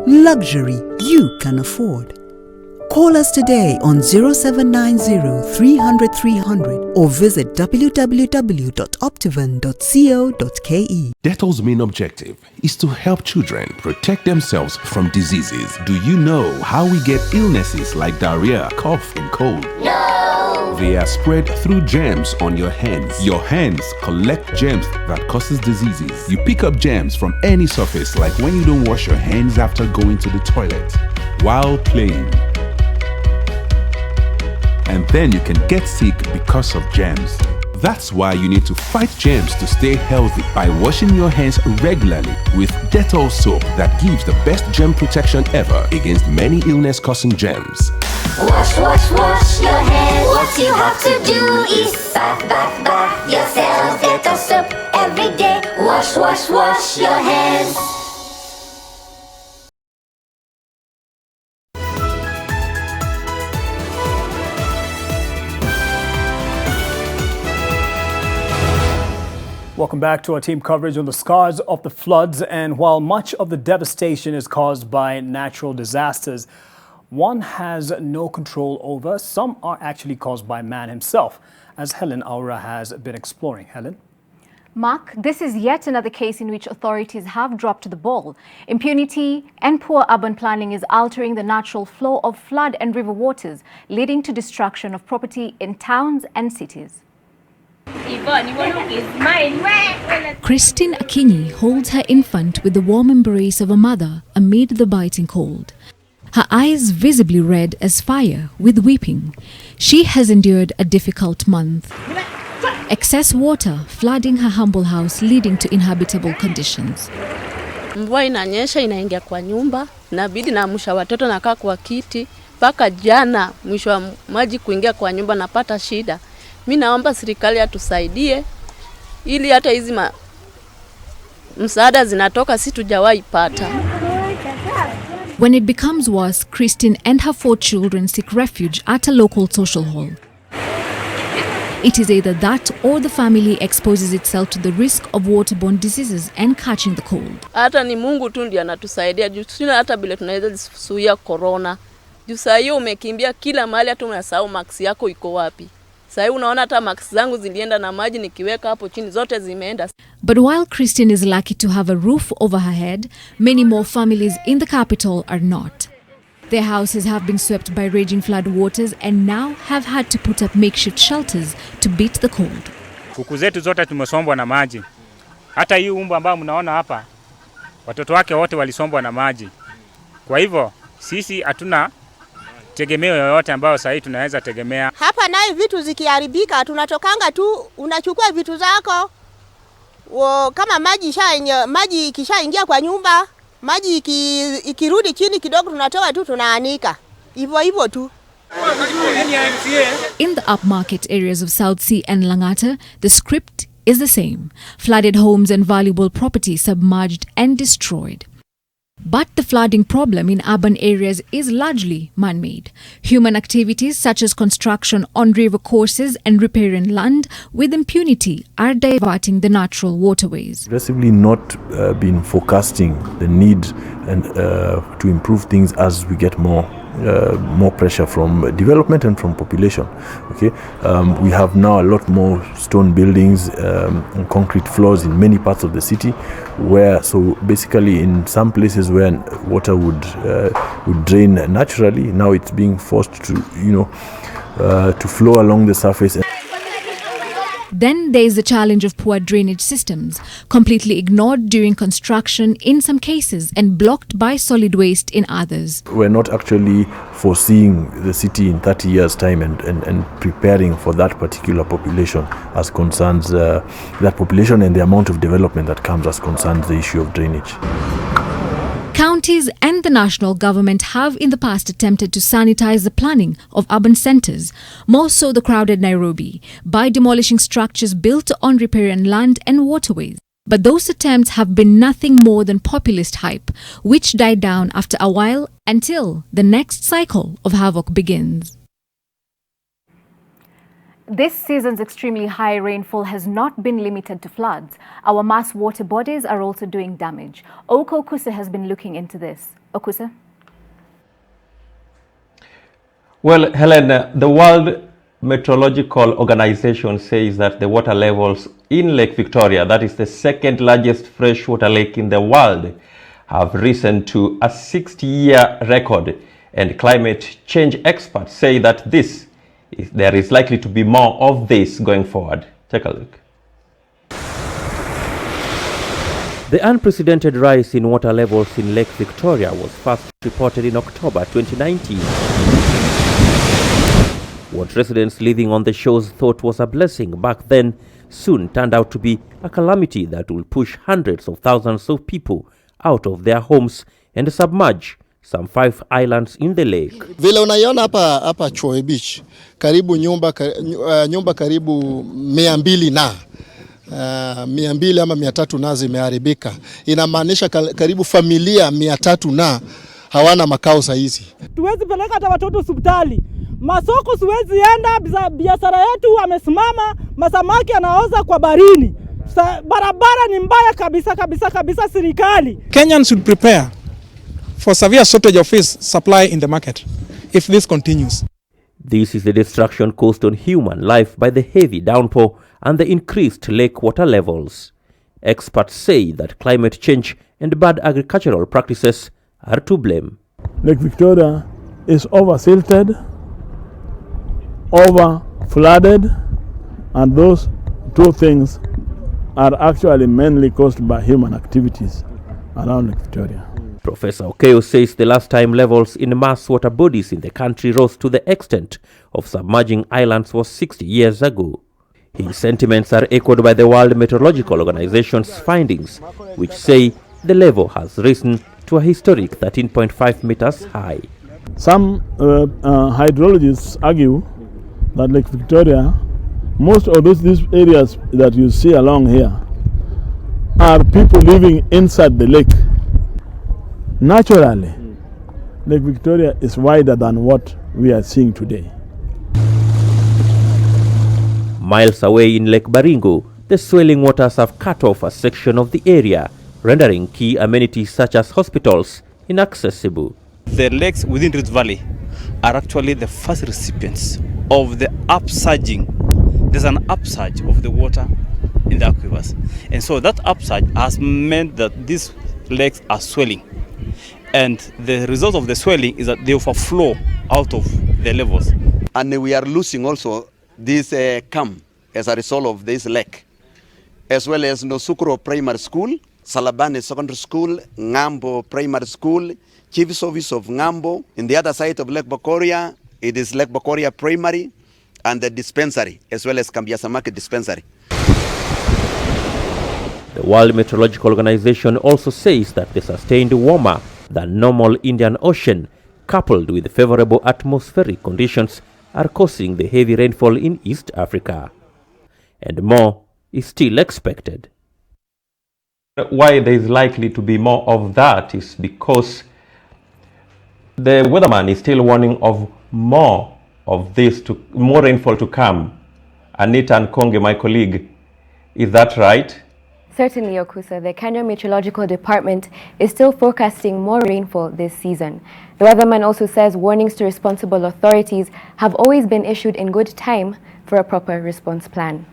Luxury you can afford. Call us today on 0790 300 300 or visit www.optivan.co.ke. Dettol's main objective is to help children protect themselves from diseases. Do you know how we get illnesses like diarrhea, cough, and cold? No! They are spread through germs on your hands. Your hands collect germs that causes diseases. You pick up germs from any surface, like when you don't wash your hands after going to the toilet, while playing. And then you can get sick because of germs. That's why you need to fight germs to stay healthy by washing your hands regularly with Dettol soap that gives the best germ protection ever against many illness-causing germs. Wash, wash, wash your hands. What you have to do is bath, bath, bath yourself. Dettol soap every day. Wash, wash, wash your hands. Welcome back to our team coverage on the scars of the floods. And while much of the devastation is caused by natural disasters, one has no control over. Some are actually caused by man himself, as Helen Aura has been exploring. Helen? Mark, this is yet another case in which authorities have dropped the ball. Impunity and poor urban planning is altering the natural flow of flood and river waters, leading to destruction of property in towns and cities. Christine Akinyi holds her infant with the warm embrace of a mother amid the biting cold. Her eyes visibly red as fire with weeping. She has endured a difficult month. Excess water flooding her humble house, leading to inhabitable conditions. Mvua inanyesha inaingia kwa nyumba, inabidi naamsha watoto nakaa kwa kiti. Mpaka jana mwisho wa maji kuingia kwa nyumba napata shida. Mimi naomba serikali atusaidie ili hata hizi msaada zinatoka si tujawahi pata. When it becomes worse, Christine and her 4 children seek refuge at a local social hall. It is either that or the family exposes itself to the risk of waterborne diseases and catching the cold. Hata ni Mungu tu ndiye anatusaidia juu sina hata bila tunaweza kuzuia corona. Juu saa hiyo umekimbia kila mahali hata unasahau max yako iko wapi. Sasa unaona hata max zangu zilienda na maji nikiweka hapo chini zote zimeenda. But while Christine is lucky to have a roof over her head, many more families in the capital are not. Their houses have been swept by raging flood waters and now have had to put up makeshift shelters to beat the cold. Kuku zetu zote tumesombwa na maji. Hata hii umbu ambao mnaona hapa, watoto wake wote walisombwa na maji. Kwa hivyo sisi hatuna tegemeo yoyote ambayo sasa hivi tunaweza tegemea. Hapa naye vitu zikiharibika tunatokanga tu unachukua vitu zako. Kama maji ikishaingia kwa nyumba, maji ikirudi chini kidogo tunatoa tu tunaanika. Hivyo tu. In the upmarket areas of South Sea and Langata, the script is the same. Flooded homes and valuable property submerged and destroyed. But the flooding problem in urban areas is largely man-made. Human activities such as construction on river courses and repairing land with impunity are diverting the natural waterways. Aggressively not been forecasting the need and to improve things as we get more pressure from development and from population. Okay, we have now a lot more stone buildings and concrete floors in many parts of the city, where so basically in some places where water would drain naturally, now it's being forced to to flow along the surface. Then there is the challenge of poor drainage systems, completely ignored during construction in some cases and blocked by solid waste in others. We're not actually foreseeing the city in 30 years' time and preparing for that particular population as concerns that population and the amount of development that comes as concerns the issue of drainage. Counties and the national government have in the past attempted to sanitize the planning of urban centres, more so the crowded Nairobi, by demolishing structures built on riparian land and waterways. But those attempts have been nothing more than populist hype, which died down after a while until the next cycle of havoc begins. This season's extremely high rainfall has not been limited to floods. Our mass water bodies are also doing damage. Oko Okusa has been looking into this. Okusa? Well, Helen, the World Meteorological Organization says that the water levels in Lake Victoria, that is the second largest freshwater lake in the world, have risen to a 60-year record. And climate change experts say that there is likely to be more of this going forward. Take a look. The unprecedented rise in water levels in Lake Victoria was first reported in October 2019. What residents living on the shores thought was a blessing back then soon turned out to be a calamity that will push hundreds of thousands of people out of their homes and submerge some 5 islands in the lake. Vile unaiona hapa Choi Beach, karibu nyumba karibu 200 na 200 ama 300 na zimeharibika. Inamaanisha karibu familia 300 na hawana makao saizi. Tuwezi peleka hata watoto hospitali. Masoko siwezi enda, biashara yetu wamesimama, masamaki yanaoza kwa barini. Barabara ni mbaya kabisa serikali. Kenyans should prepare for severe shortage of fish supply in the market if this continues. This is the destruction caused on human life by the heavy downpour and the increased lake water levels. Experts say that climate change and bad agricultural practices are to blame. Lake Victoria is over-silted, over-flooded, and those two things are actually mainly caused by human activities around Lake Victoria. Professor Okeo says the last time levels in mass water bodies in the country rose to the extent of submerging islands was 60 years ago. His sentiments are echoed by the World Meteorological Organization's findings, which say the level has risen to a historic 13.5 meters high. Some hydrologists argue that Lake Victoria, most of these areas that you see along here, are people living inside the lake. Naturally, Lake Victoria is wider than what we are seeing today. Miles away in Lake Baringo, the swelling waters have cut off a section of the area, rendering key amenities such as hospitals inaccessible. The lakes within Rift Valley are actually the first recipients of the upsurging. There's an upsurge of the water in the aquifers. And so that upsurge has meant that these lakes are swelling. And the result of the swelling is that they overflow out of the levels. And we are losing also this camp as a result of this lake, as well as Nosukro Primary School, Salabane Secondary School, Ngambo Primary School, Chief's Office of Ngambo. In the other side of Lake Bokoria, it is Lake Bokoria Primary and the dispensary, as well as Kambiasamake Dispensary. The World Meteorological Organization also says that the sustained warmer than normal Indian Ocean, coupled with favorable atmospheric conditions, are causing the heavy rainfall in East Africa. And more is still expected. Why there is likely to be more of that is because the weatherman is still warning of more rainfall to come. Anita Nkonge, my colleague, is that right? Certainly, Okusa. The Kenya Meteorological Department is still forecasting more rainfall this season. The weatherman also says warnings to responsible authorities have always been issued in good time for a proper response plan.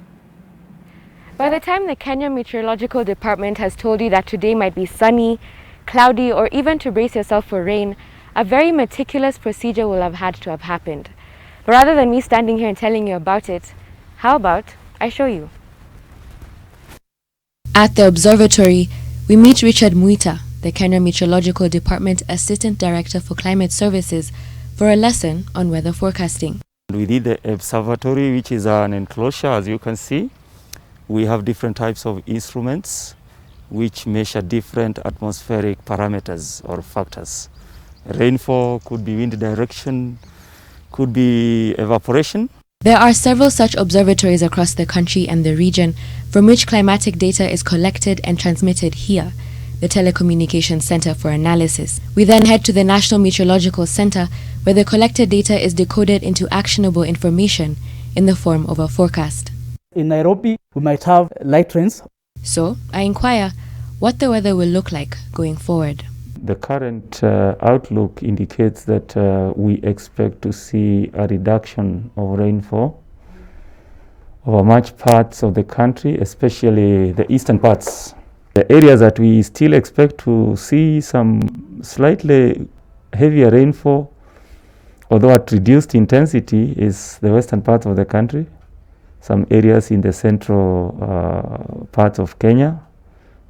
By the time the Kenya Meteorological Department has told you that today might be sunny, cloudy, or even to brace yourself for rain, a very meticulous procedure will have had to have happened. But rather than me standing here and telling you about it, how about I show you? At the observatory, we meet Richard Muita, the Kenya Meteorological Department Assistant Director for Climate Services, for a lesson on weather forecasting. We did the observatory, which is an enclosure, as you can see. We have different types of instruments which measure different atmospheric parameters or factors. Rainfall, could be wind direction, could be evaporation. There are several such observatories across the country and the region from which climatic data is collected and transmitted here, the Telecommunications Center for Analysis. We then head to the National Meteorological Center, where the collected data is decoded into actionable information in the form of a forecast. In Nairobi, we might have light rains. So I inquire what the weather will look like going forward. The current outlook indicates that we expect to see a reduction of rainfall over much parts of the country, especially the eastern parts. The areas that we still expect to see some slightly heavier rainfall, although at reduced intensity, is the western parts of the country, some areas in the central parts of Kenya,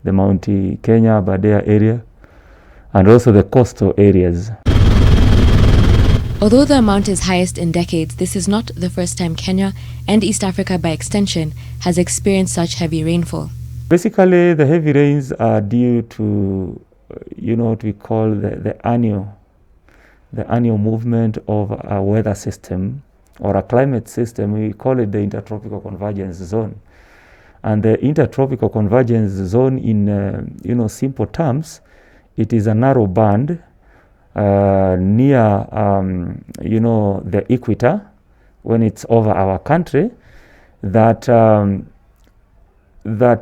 the Mount Kenya, Aberdare area, and also the coastal areas. Although the amount is highest in decades, this is not the first time Kenya, and East Africa by extension, has experienced such heavy rainfall. Basically, the heavy rains are due to, what we call the annual movement of a weather system or a climate system. We call it the Intertropical Convergence Zone. And the Intertropical Convergence Zone, in simple terms, it is a narrow band near, the equator, when it's over our country, that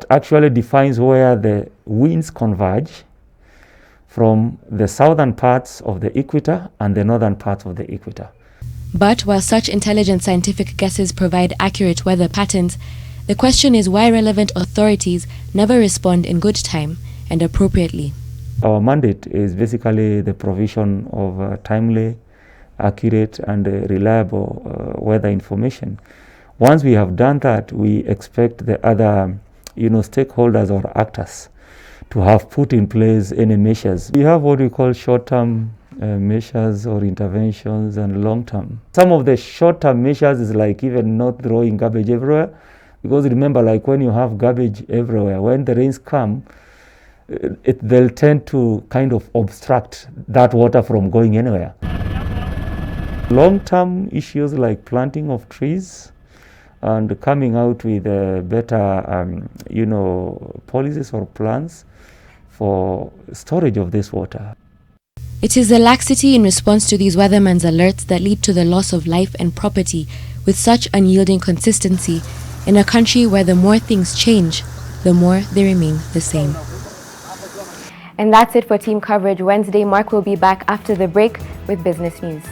actually defines where the winds converge from the southern parts of the equator and the northern parts of the equator. But while such intelligent scientific guesses provide accurate weather patterns, the question is why relevant authorities never respond in good time and appropriately. Our mandate is basically the provision of timely, accurate, and reliable weather information. Once we have done that, we expect the other stakeholders or actors to have put in place any measures. We have what we call short-term measures or interventions and long-term. Some of the short-term measures is like even not throwing garbage everywhere, because remember, like when you have garbage everywhere, when the rains come, they'll tend to kind of obstruct that water from going anywhere. Long-term issues like planting of trees and coming out with better, policies or plans for storage of this water. It is the laxity in response to these weathermen's alerts that lead to the loss of life and property with such unyielding consistency in a country where the more things change, the more they remain the same. And that's it for Team Coverage Wednesday. Mark will be back after the break with business news.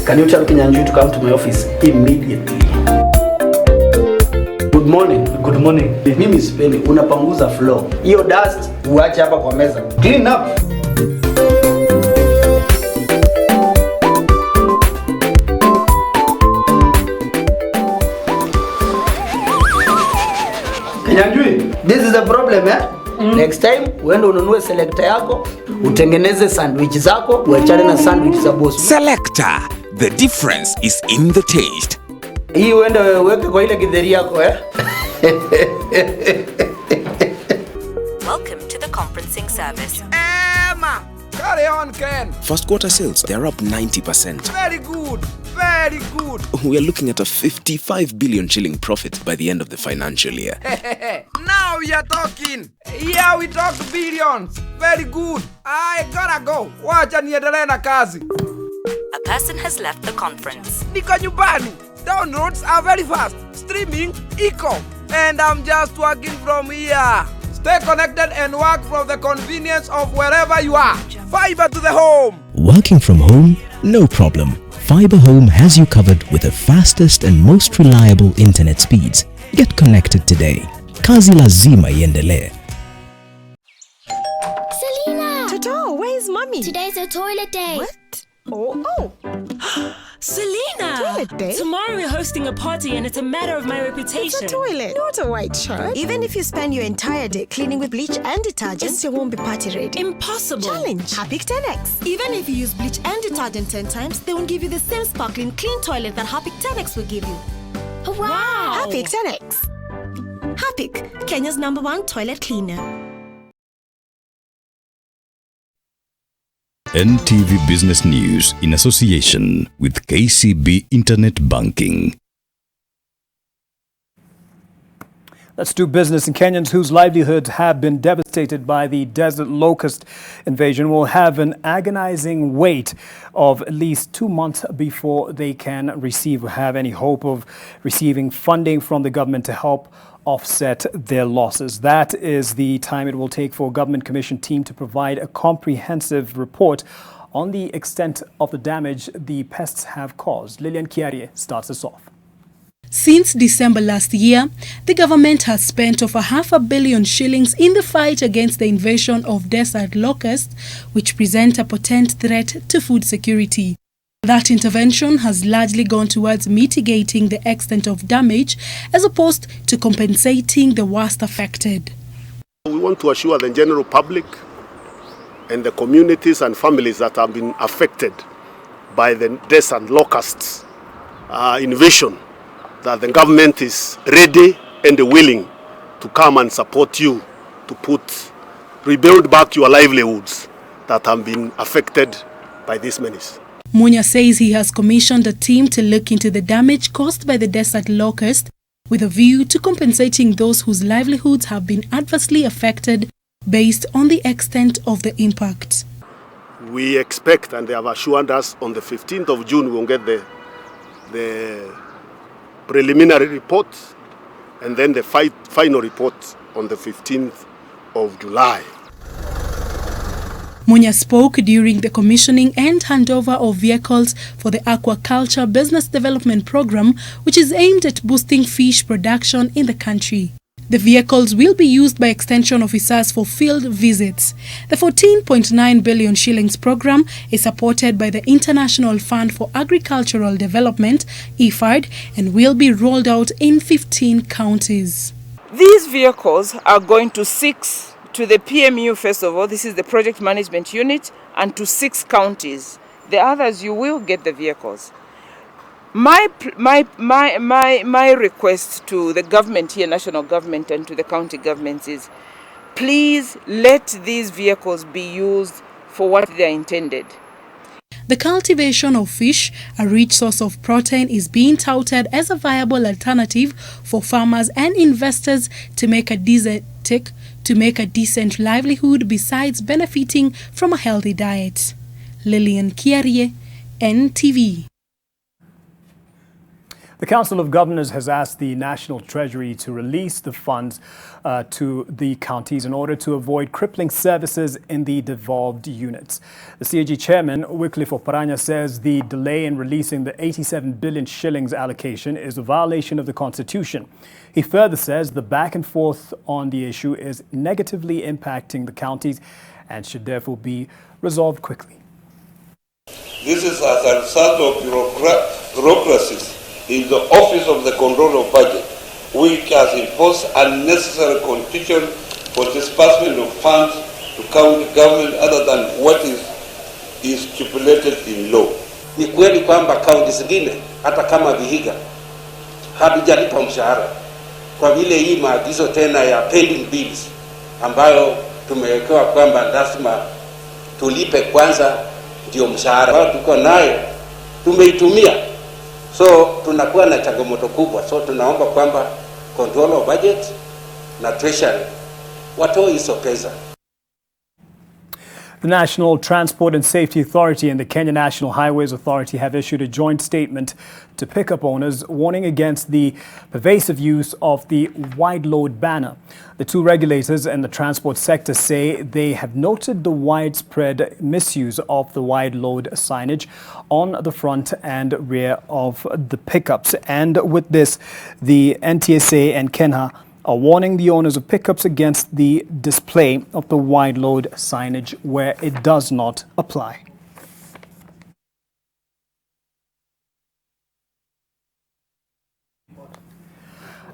Can you tell Kenyans to come to my office immediately? Good morning. Good morning. Mimi sipendi unapanguza floor. Hiyo dust uache hapa kwa meza. Clean up. Kenyanjui, this is the problem, eh? Next time uende ununue selector yako, utengeneze sandwich zako, uachane na sandwich za boss. Selector, the difference is in the taste. Hii uende weke kwa ile githeri yako, eh? Welcome to the conferencing service. Emma, carry on, Ken. First quarter sales, they're up 90%. Very good. Very good. We are looking at a 55 billion shilling profit by the end of the financial year. Now we are talking. Here we talk billions. Very good. I gotta go. Wacha niendelee na kazi. A person has left the conference. Niko nyumbani. Downloads are very fast. Streaming, eco. And I'm just working from here. Stay connected and work from the convenience of wherever you are. Fiber to the home. Working from home? No problem. Fiber Home has you covered with the fastest and most reliable internet speeds. Get connected today. Kazi lazima iendelee. Selena! Toto, where's mommy? Today's a toilet day. What? Oh. Selena! Toilet day? Tomorrow we're hosting a party and it's a matter of my reputation. It's a toilet, not a white shirt. Even if you spend your entire day cleaning with bleach and detergent, it still won't be party ready. Impossible. Challenge. Harpic 10X. Even if you use bleach and detergent 10 times, they won't give you the same sparkling clean toilet that Harpic 10X will give you. Wow! Harpic 10X. Harpic, Kenya's #1 toilet cleaner. NTV Business News in association with KCB Internet Banking. Let's do business. And Kenyans whose livelihoods have been devastated by the desert locust invasion will have an agonizing wait of at least 2 months before they can have any hope of receiving funding from the government to help offset their losses. That is the time it will take for a government commission team to provide a comprehensive report on the extent of the damage the pests have caused. Lilian Kiarie starts us off. Since December last year, the government has spent over $500 million shillings in the fight against the invasion of desert locusts, which present a potent threat to food security. That intervention has largely gone towards mitigating the extent of damage as opposed to compensating the worst affected. We want to assure the general public and the communities and families that have been affected by the desert locusts invasion that the government is ready and willing to come and support you to rebuild back your livelihoods that have been affected by this menace. Munya says he has commissioned a team to look into the damage caused by the desert locust with a view to compensating those whose livelihoods have been adversely affected based on the extent of the impact. We expect, and they have assured us, on the 15th of June we will get the preliminary report and then the final report on the 15th of July. Munya spoke during the commissioning and handover of vehicles for the aquaculture business development program, which is aimed at boosting fish production in the country. The vehicles will be used by extension officers for field visits. The 14.9 billion shillings program is supported by the International Fund for Agricultural Development, IFAD, and will be rolled out in 15 counties. These vehicles are going to the PMU, first of all, this is the project management unit, and to 6 counties. The others, you will get the vehicles. My request to the government here, national government, and to the county governments is, please let these vehicles be used for what they are intended. The cultivation of fish, a rich source of protein, is being touted as a viable alternative for farmers and investors to make a decent livelihood besides benefiting from a healthy diet. Lilian Kiarie, NTV. The Council of Governors has asked the National Treasury to release the funds to the counties in order to avoid crippling services in the devolved units. The CAG chairman, Wycliffe Oparanya, says the delay in releasing the 87 billion shillings allocation is a violation of the Constitution. He further says the back and forth on the issue is negatively impacting the counties and should therefore be resolved quickly. This is as a result of bureaucracies in the Office of the Controller of Budget, which has imposed unnecessary conditions for disbursement of funds to county government other than what is stipulated in law. Ni kweli kwamba kaunti zingine hata kama Vihiga havijalipa mshahara kwa vile hii maagizo tena ya pending bills ambayo tumewekewa kwamba lazima tulipe kwanza ndio mshahara. Tuko nayo tumeitumia So tunakuwa na changamoto kubwa. So tunaomba kwamba control of budget na treasury watoe hizo pesa. The National Transport and Safety Authority and the Kenya National Highways Authority have issued a joint statement to pickup owners warning against the pervasive use of the wide load banner. The two regulators in the transport sector say they have noted the widespread misuse of the wide load signage on the front and rear of the pickups. And with this, the NTSA and KENHA are warning the owners of pickups against the display of the wide load signage where it does not apply.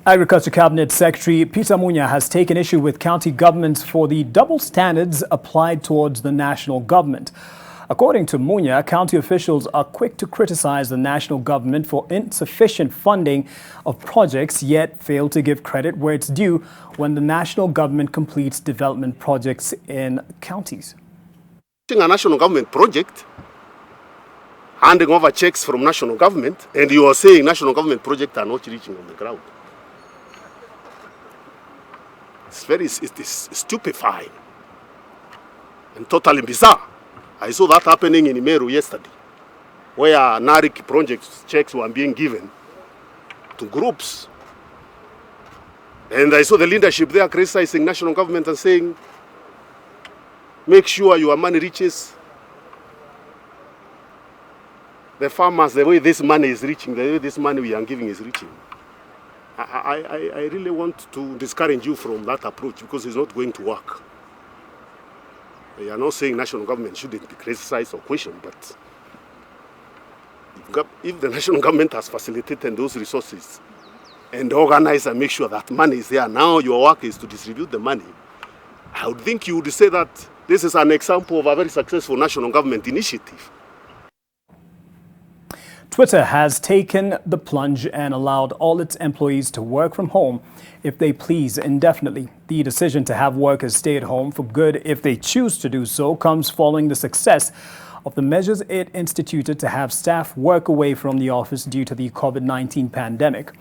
Agriculture Cabinet Secretary Peter Munya has taken issue with county governments for the double standards applied towards the national government. According to Munya, county officials are quick to criticize the national government for insufficient funding of projects, yet fail to give credit where it's due when the national government completes development projects in counties. A national government project, handing over checks from national government, and you are saying national government projects are not reaching on the ground. It is stupefying and totally bizarre. I saw that happening in Imeru yesterday, where NARIC project checks were being given to groups. And I saw the leadership there criticizing national government and saying, make sure your money reaches the farmers the way this money is reaching, the way this money we are giving is reaching. I really want to discourage you from that approach because it's not going to work. We are not saying national government shouldn't be criticized or questioned, but if the national government has facilitated those resources and organized and make sure that money is there, now your work is to distribute the money, I would think you would say that this is an example of a very successful national government initiative. Twitter has taken the plunge and allowed all its employees to work from home if they please indefinitely. The decision to have workers stay at home for good if they choose to do so comes following the success of the measures it instituted to have staff work away from the office due to the COVID-19 pandemic.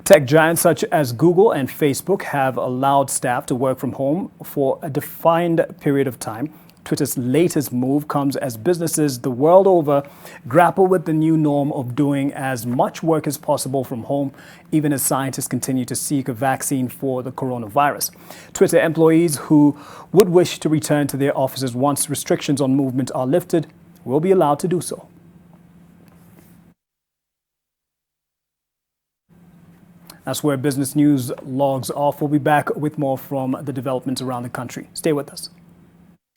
Tech giants such as Google and Facebook have allowed staff to work from home for a defined period of time. Twitter's latest move comes as businesses the world over grapple with the new norm of doing as much work as possible from home, even as scientists continue to seek a vaccine for the coronavirus. Twitter employees who would wish to return to their offices once restrictions on movement are lifted will be allowed to do so. That's where business news logs off. We'll be back with more from the developments around the country. Stay with us.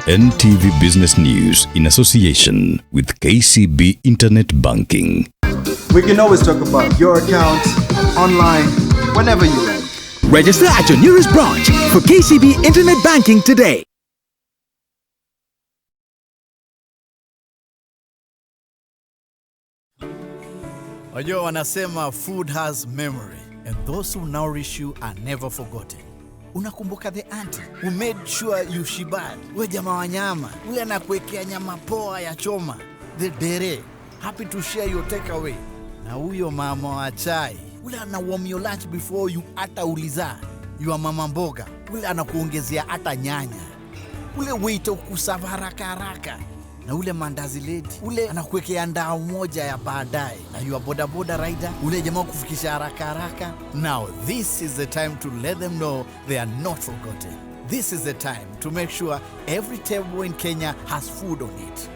NTV Business News in association with KCB Internet Banking. We can always talk about your account, online, whenever you like. Register at your nearest branch for KCB Internet Banking today. Wajua wanasema food has memory and those who nourish you are never forgotten. Unakumbuka the auntie who made sure you shibat? Ule jamaa wa nyama, ule anakuwekea nyama poa ya choma. The dere, happy to share your takeaway. Na huyo mama wa chai, ule anawarm your lunch before you ata uliza. Your mama mboga, ule anakuongezea ata nyanya. Ule waiter ukusava haraka haraka. Na ule mandazi lady, ule anakuwekea ndao moja ya baadaye. Na your boda boda rider, ule jamaa kufikisha haraka haraka. Now this is the time to let them know they are not forgotten. This is the time to make sure every table in Kenya has food on it.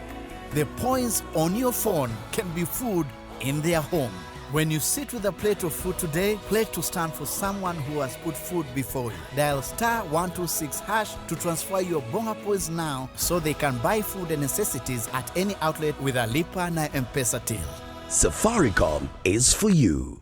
The points on your phone can be food in their home. When you sit with a plate of food today, pledge to stand for someone who has put food before you. Dial *126# to transfer your bonga points now so they can buy food and necessities at any outlet with a Lipa na M-Pesa till. Safaricom is for you.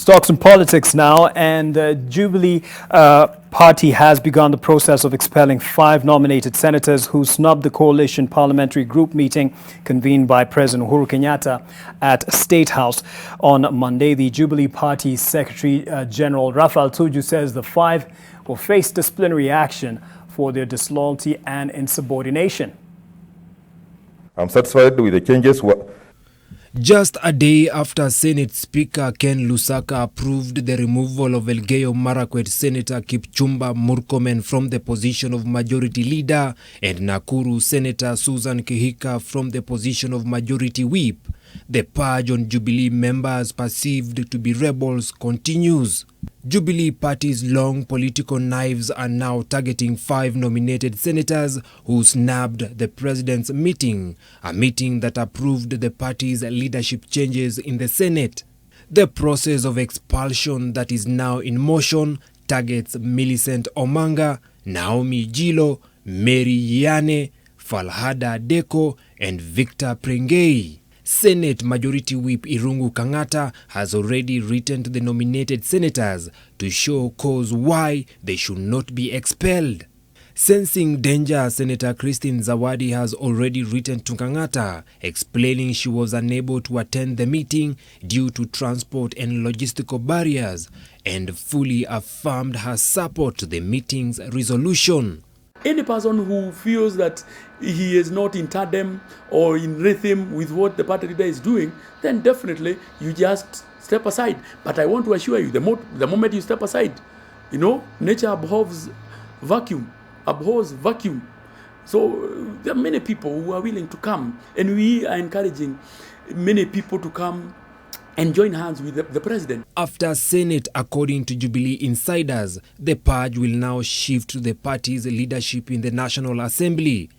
Let's talk some politics now. And Jubilee party has begun the process of expelling 5 nominated senators who snubbed the coalition parliamentary group meeting convened by President Uhuru Kenyatta at State House on Monday. The Jubilee Party Secretary General Raphael Tuju says the 5 will face disciplinary action for their disloyalty and insubordination. I'm satisfied with the changes. Just a day after Senate Speaker Ken Lusaka approved the removal of Elgeyo Marakwet Senator Kipchumba Murkomen from the position of Majority Leader and Nakuru Senator Susan Kihika from the position of Majority Whip, the purge on Jubilee members perceived to be rebels continues. Jubilee Party's long political knives are now targeting 5 nominated senators who snubbed the president's meeting, a meeting that approved the party's leadership changes in the Senate. The process of expulsion that is now in motion targets Millicent Omanga, Naomi Jilo, Mary Yane, Falhada Deko, and Victor Prengei. Senate Majority Whip Irungu Kangata has already written to the nominated senators to show cause why they should not be expelled. Sensing danger, Senator Christine Zawadi has already written to Kangata, explaining she was unable to attend the meeting due to transport and logistical barriers, and fully affirmed her support to the meeting's resolution. Any person who feels that he is not in tandem or in rhythm with what the party leader is doing, then definitely you just step aside. But I want to assure you, the moment you step aside, nature abhors vacuum. So there are many people who are willing to come, and we are encouraging many people to come and join hands with the president. After Senate, according to Jubilee insiders, the purge will now shift to the party's leadership in the National Assembly.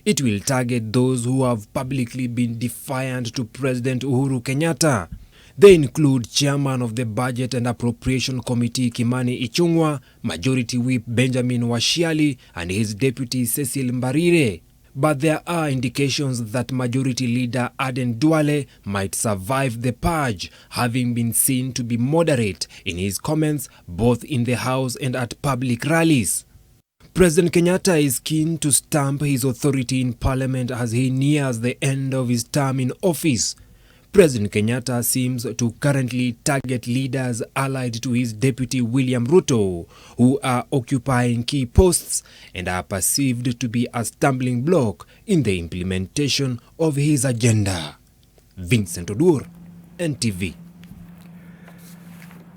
It will target those who have publicly been defiant to President Uhuru Kenyatta. They include Chairman of the Budget and Appropriation Committee Kimani Ichung'wa, Majority Whip Benjamin Washiali, and his deputy Cecil Mbarire. But there are indications that Majority Leader Aden Duale might survive the purge, having been seen to be moderate in his comments both in the House and at public rallies. President Kenyatta is keen to stamp his authority in Parliament as he nears the end of his term in office. President Kenyatta seems to currently target leaders allied to his deputy William Ruto, who are occupying key posts and are perceived to be a stumbling block in the implementation of his agenda. Vincent Odur, NTV.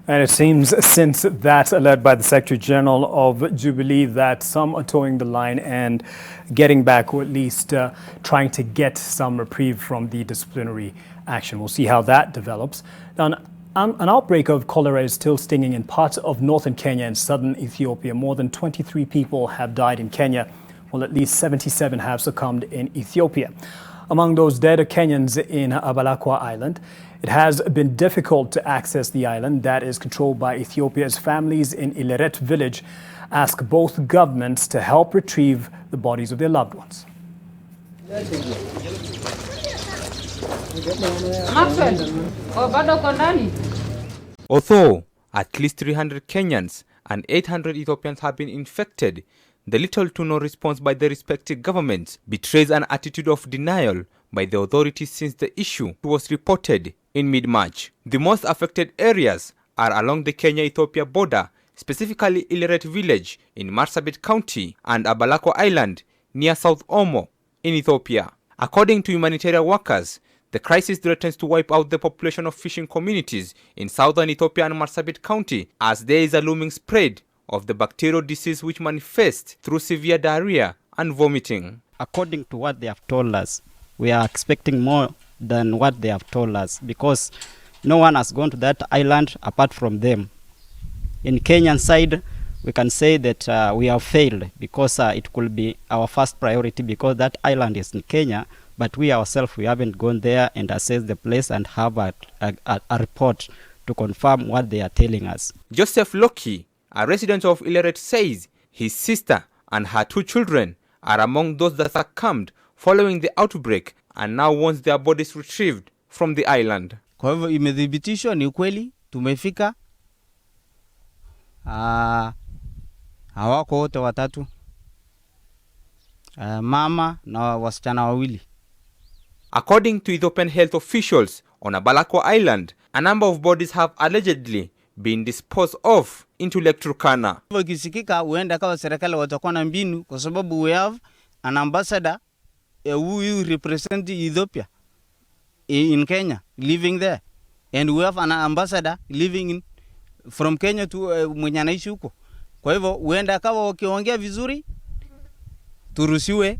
And it seems since that led by the Secretary General of Jubilee that some are towing the line and getting back, or at least trying to get some reprieve from the disciplinary action. We'll see how that develops. Now, an outbreak of cholera is still stinging in parts of northern Kenya and southern Ethiopia. More than 23 people have died in Kenya, while at least 77 have succumbed in Ethiopia. Among those dead are Kenyans in Abalakwa Island. It has been difficult to access the island that is controlled by Ethiopia, as families in Ileret village ask both governments to help retrieve the bodies of their loved ones. Although at least 300 Kenyans and 800 Ethiopians have been infected, the little to no response by the respective governments betrays an attitude of denial by the authorities since the issue was reported in mid-March. The most affected areas are along the Kenya-Ethiopia border, specifically Ileret village in Marsabit County and Abalakwa Island near South Omo in Ethiopia. According to humanitarian workers, the crisis threatens to wipe out the population of fishing communities in southern Ethiopia and Marsabit County, as there is a looming spread of the bacterial disease which manifests through severe diarrhea and vomiting. According to what they have told us, we are expecting more than what they have told us, because no one has gone to that island apart from them. In Kenyan side, we can say that we have failed, because it could be our first priority, because that island is in Kenya, but we ourselves, we haven't gone there and assessed the place and have a report to confirm what they are telling us. Joseph Loki, a resident of Ileret, says his sister and her 2 children are among those that succumbed following the outbreak and now wants their bodies retrieved from the island. Kwa hivyo imethibitishwa ni ukweli, tumefika hawako wote watatu, mama na wasichana wawili. According to Ethiopian health officials on Abalakwa Island, a number of bodies have allegedly been disposed of into Lake Turkana. Kisikika huenda kama serikali watakuwa na mbinu, kwa sababu we have an ambassador who represent Ethiopia in Kenya living there, and we have an ambassador living from Kenya to mwenye anaishi huko. Kwa hivyo huenda kama wakiongea vizuri turuhusiwe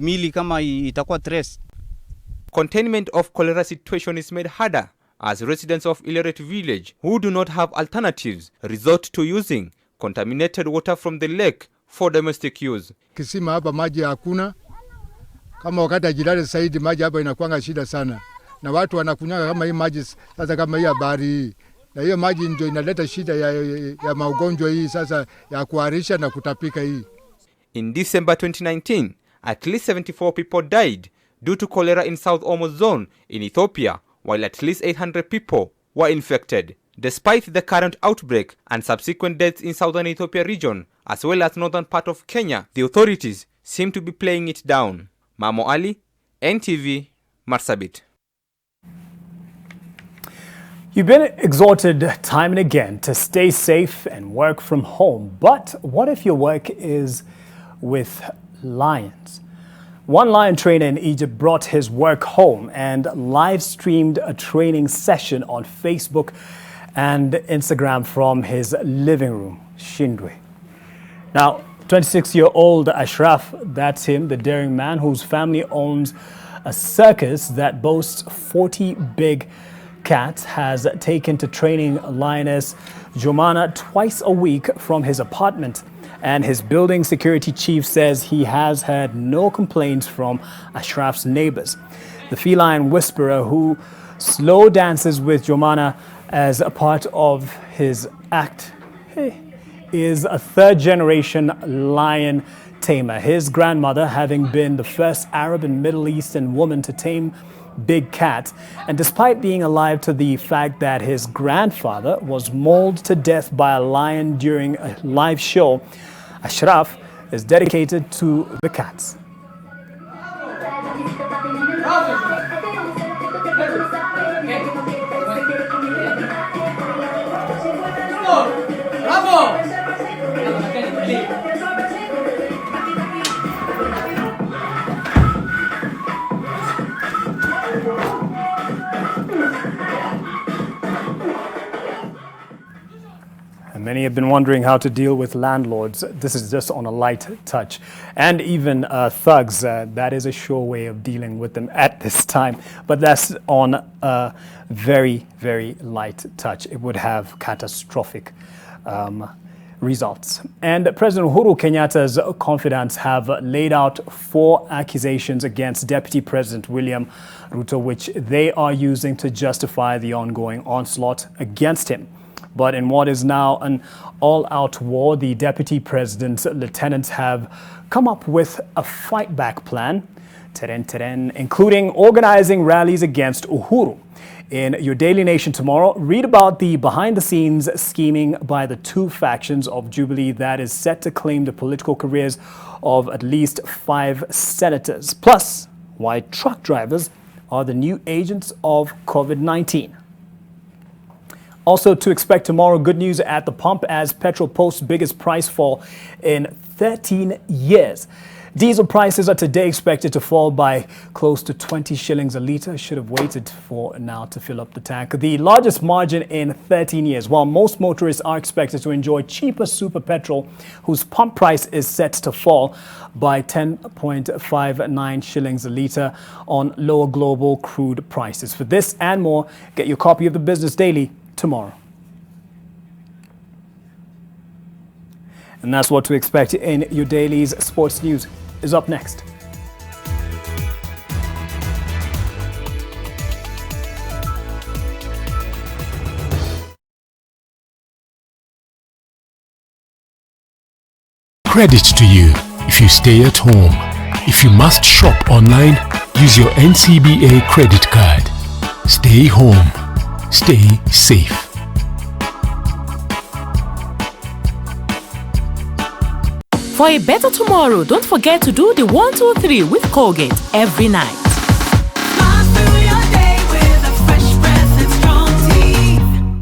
mili kama itakuwa trace. Containment of cholera situation is made harder as residents of Ileret village who do not have alternatives resort to using contaminated water from the lake for domestic use. Kisima hapa maji hakuna. Kama wakati ajilale zaidi maji hapa inakuanga shida sana. Na watu wanakunyanga kama hii maji sasa kama hii habari hii. Na hiyo maji ndio inaleta shida ya maugonjwa hii sasa ya kuharisha na kutapika hii. In December 2019, at least 74 people died due to cholera in South Omo zone in Ethiopia, while at least 800 people were infected. Despite the current outbreak and subsequent deaths in southern Ethiopia region, as well as northern part of Kenya, the authorities seem to be playing it down. Mamo Ali, NTV, Marsabit. You've been exhorted time and again to stay safe and work from home. But what if your work is with lions? One lion trainer in Egypt brought his work home and live streamed a training session on Facebook and Instagram from his living room, Shindwe. Now, 26-year-old Ashraf, that's him, the daring man whose family owns a circus that boasts 40 big cats, has taken to training lioness Jomana twice a week from his apartment. And his building security chief says he has had no complaints from Ashraf's neighbors. The feline whisperer, who slow dances with Jomana as a part of his act, is a third-generation lion tamer. His grandmother having been the first Arab and Middle Eastern woman to tame big cats. And despite being alive to the fact that his grandfather was mauled to death by a lion during a live show, Ashraf is dedicated to the cats. Many have been wondering how to deal with landlords. This is just on a light touch. And even thugs, that is a sure way of dealing with them at this time. But that's on a very, very light touch. It would have catastrophic results. And President Uhuru Kenyatta's confidants have laid out 4 accusations against Deputy President William Ruto, which they are using to justify the ongoing onslaught against him. But in what is now an all-out war, the Deputy President's lieutenants have come up with a fight-back plan, including organizing rallies against Uhuru. In your Daily Nation tomorrow, read about the behind-the-scenes scheming by the 2 factions of Jubilee that is set to claim the political careers of at least 5 senators, plus why truck drivers are the new agents of COVID-19. Also to expect tomorrow, good news at the pump as petrol posts biggest price fall in 13 years. Diesel prices are today expected to fall by close to 20 shillings a litre. Should have waited for now to fill up the tank. The largest margin in 13 years, while most motorists are expected to enjoy cheaper super petrol, whose pump price is set to fall by 10.59 shillings a litre on lower global crude prices. For this and more, get your copy of the Business Daily tomorrow. And that's what to expect in your daily's sports news is up next. Credit to you if you stay at home. If you must shop online, use your NCBA credit card. Stay home. Stay safe. For a better tomorrow, don't forget to do the 1, 2, 3 with Colgate every night.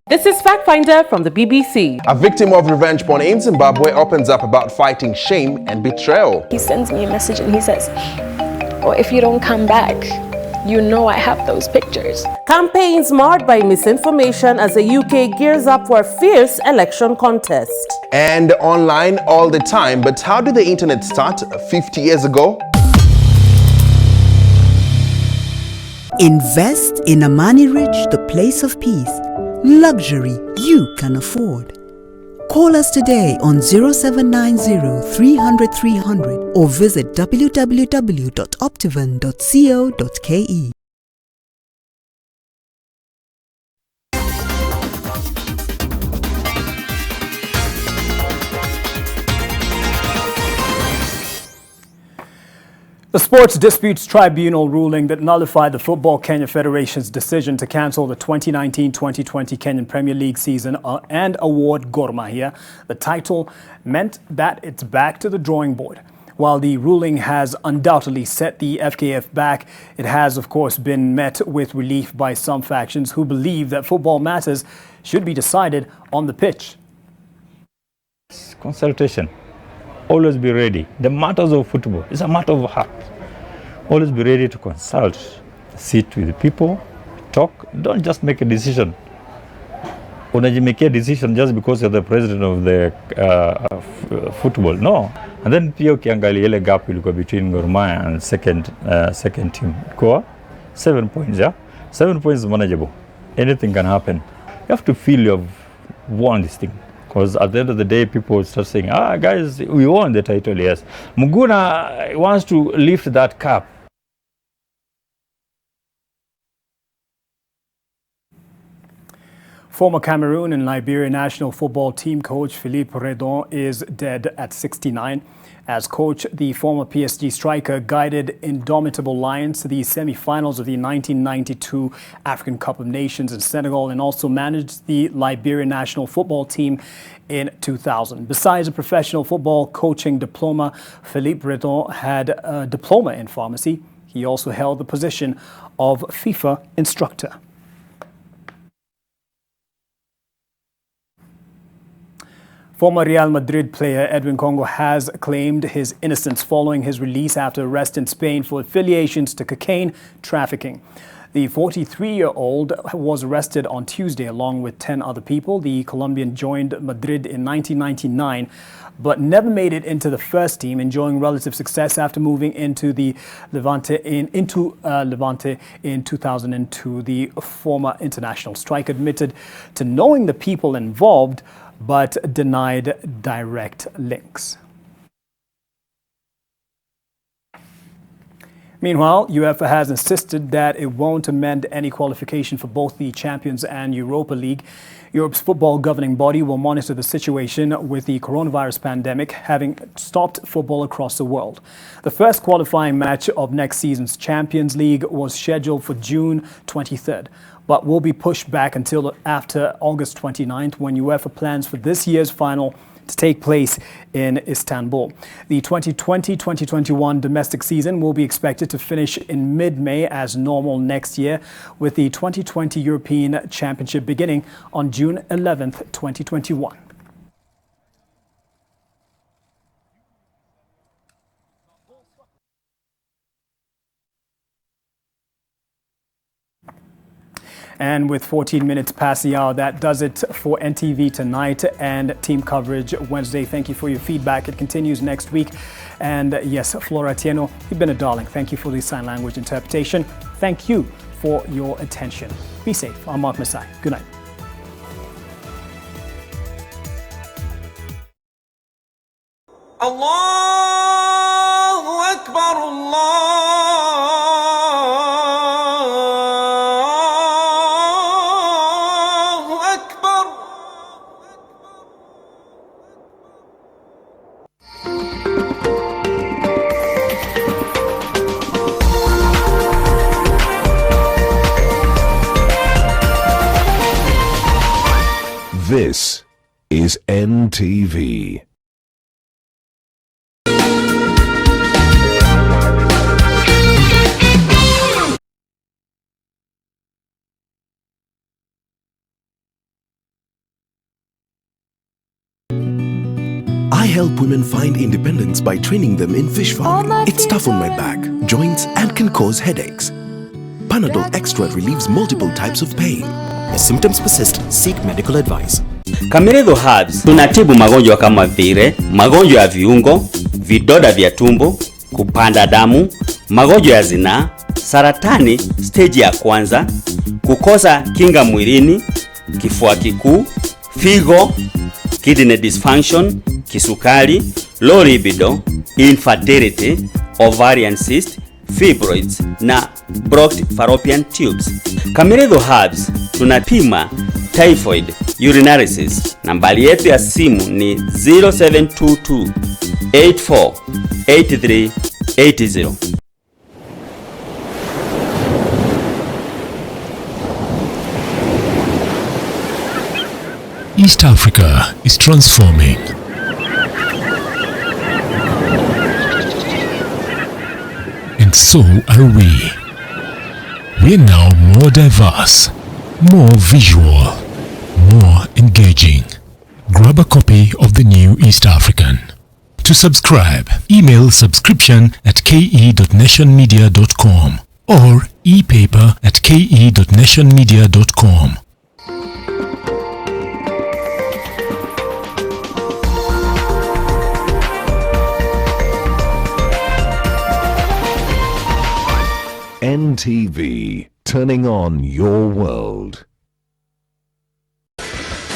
This is Fact Finder from the BBC. A victim of revenge porn in Zimbabwe opens up about fighting shame and betrayal. He sends me a message and he says, "Oh, if you don't come back, you know I have those pictures." Campaigns marred by misinformation as the UK gears up for a fierce election contest. And online all the time, but how did the internet start 50 years ago? Invest in Amani Rich, the place of peace. Luxury you can afford. Call us today on 0790 300 300 or visit www.optivan.co.ke. The Sports Disputes Tribunal ruling that nullified the Football Kenya Federation's decision to cancel the 2019-2020 Kenyan Premier League season and award Gor Mahia the title meant that it's back to the drawing board. While the ruling has undoubtedly set the FKF back, it has of course been met with relief by some factions who believe that football matters should be decided on the pitch. Consultation. Always be ready. The matters of football is a matter of heart. Always be ready to consult, sit with the people, talk. Don't just make a decision. Unajimekea decision just because you're the president of the football. No. And then pia ukiangalia ile gap ilikuwa between Gor Mahia and second team. Kwa 7 points, yeah? 7 points is manageable. Anything can happen. You have to feel you've won this thing. Because at the end of the day, people start saying, guys, we won the title, yes. Muguna wants to lift that cup. Former Cameroon and Liberia national football team coach Philippe Redon is dead at 69. As coach, the former PSG striker guided indomitable Lions to the semi-finals of the 1992 African Cup of Nations in Senegal and also managed the Liberia national football team in 2000. Besides a professional football coaching diploma, Philippe Redon had a diploma in pharmacy. He also held the position of FIFA instructor. Former Real Madrid player Edwin Congo has claimed his innocence following his release after arrest in Spain for affiliations to cocaine trafficking. The 43-year-old was arrested on Tuesday along with 10 other people. The Colombian joined Madrid in 1999, but never made it into the first team, enjoying relative success after moving into the Levante in 2002. The former international striker admitted to knowing the people involved, but denied direct links. Meanwhile, UEFA has insisted that it won't amend any qualification for both the Champions and Europa League. Europe's football governing body will monitor the situation with the coronavirus pandemic having stopped football across the world. The first qualifying match of next season's Champions League was scheduled for June 23rd, but will be pushed back until after August 29th when UEFA plans for this year's final to take place in Istanbul. The 2020-2021 domestic season will be expected to finish in mid-May as normal next year, with the 2020 European Championship beginning on June 11th, 2021. And with 14 minutes past the hour, that does it for NTV Tonight and Team Coverage Wednesday. Thank you for your feedback. It continues next week. And yes, Flora Tieno, you've been a darling. Thank you for the sign language interpretation. Thank you for your attention. Be safe. I'm Mark Masai. Good night. Allahu Akbar, Allahu Akbar. This is NTV. I help women find independence by training them in fish farming. It's tough on my back, joints, and can cause headaches. Panadol Extra relieves multiple types of pain. If symptoms persist, seek medical advice. Cameredo Herbs tunatibu magonjwa kama vile magonjwa ya viungo, vidoda vya tumbo, kupanda damu, magonjwa ya zinaa, saratani stage ya kwanza, kukosa kinga mwilini, kifua kikuu, figo, kidney dysfunction, kisukari, low libido, infertility, ovarian cyst, fibroids na blocked fallopian tubes. Cameredo Herbs tunapima typhoid, urinalysis. Nambari yetu ya simu ni 0722 84 83 80. East Africa is transforming. And so are we. We're now more diverse, more visual, more engaging. Grab a copy of the new East African. To subscribe, email subscription@ke.nationmedia.com or epaper@ke.nationmedia.com. NTV, turning on your world.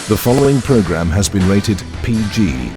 The following program has been rated PG.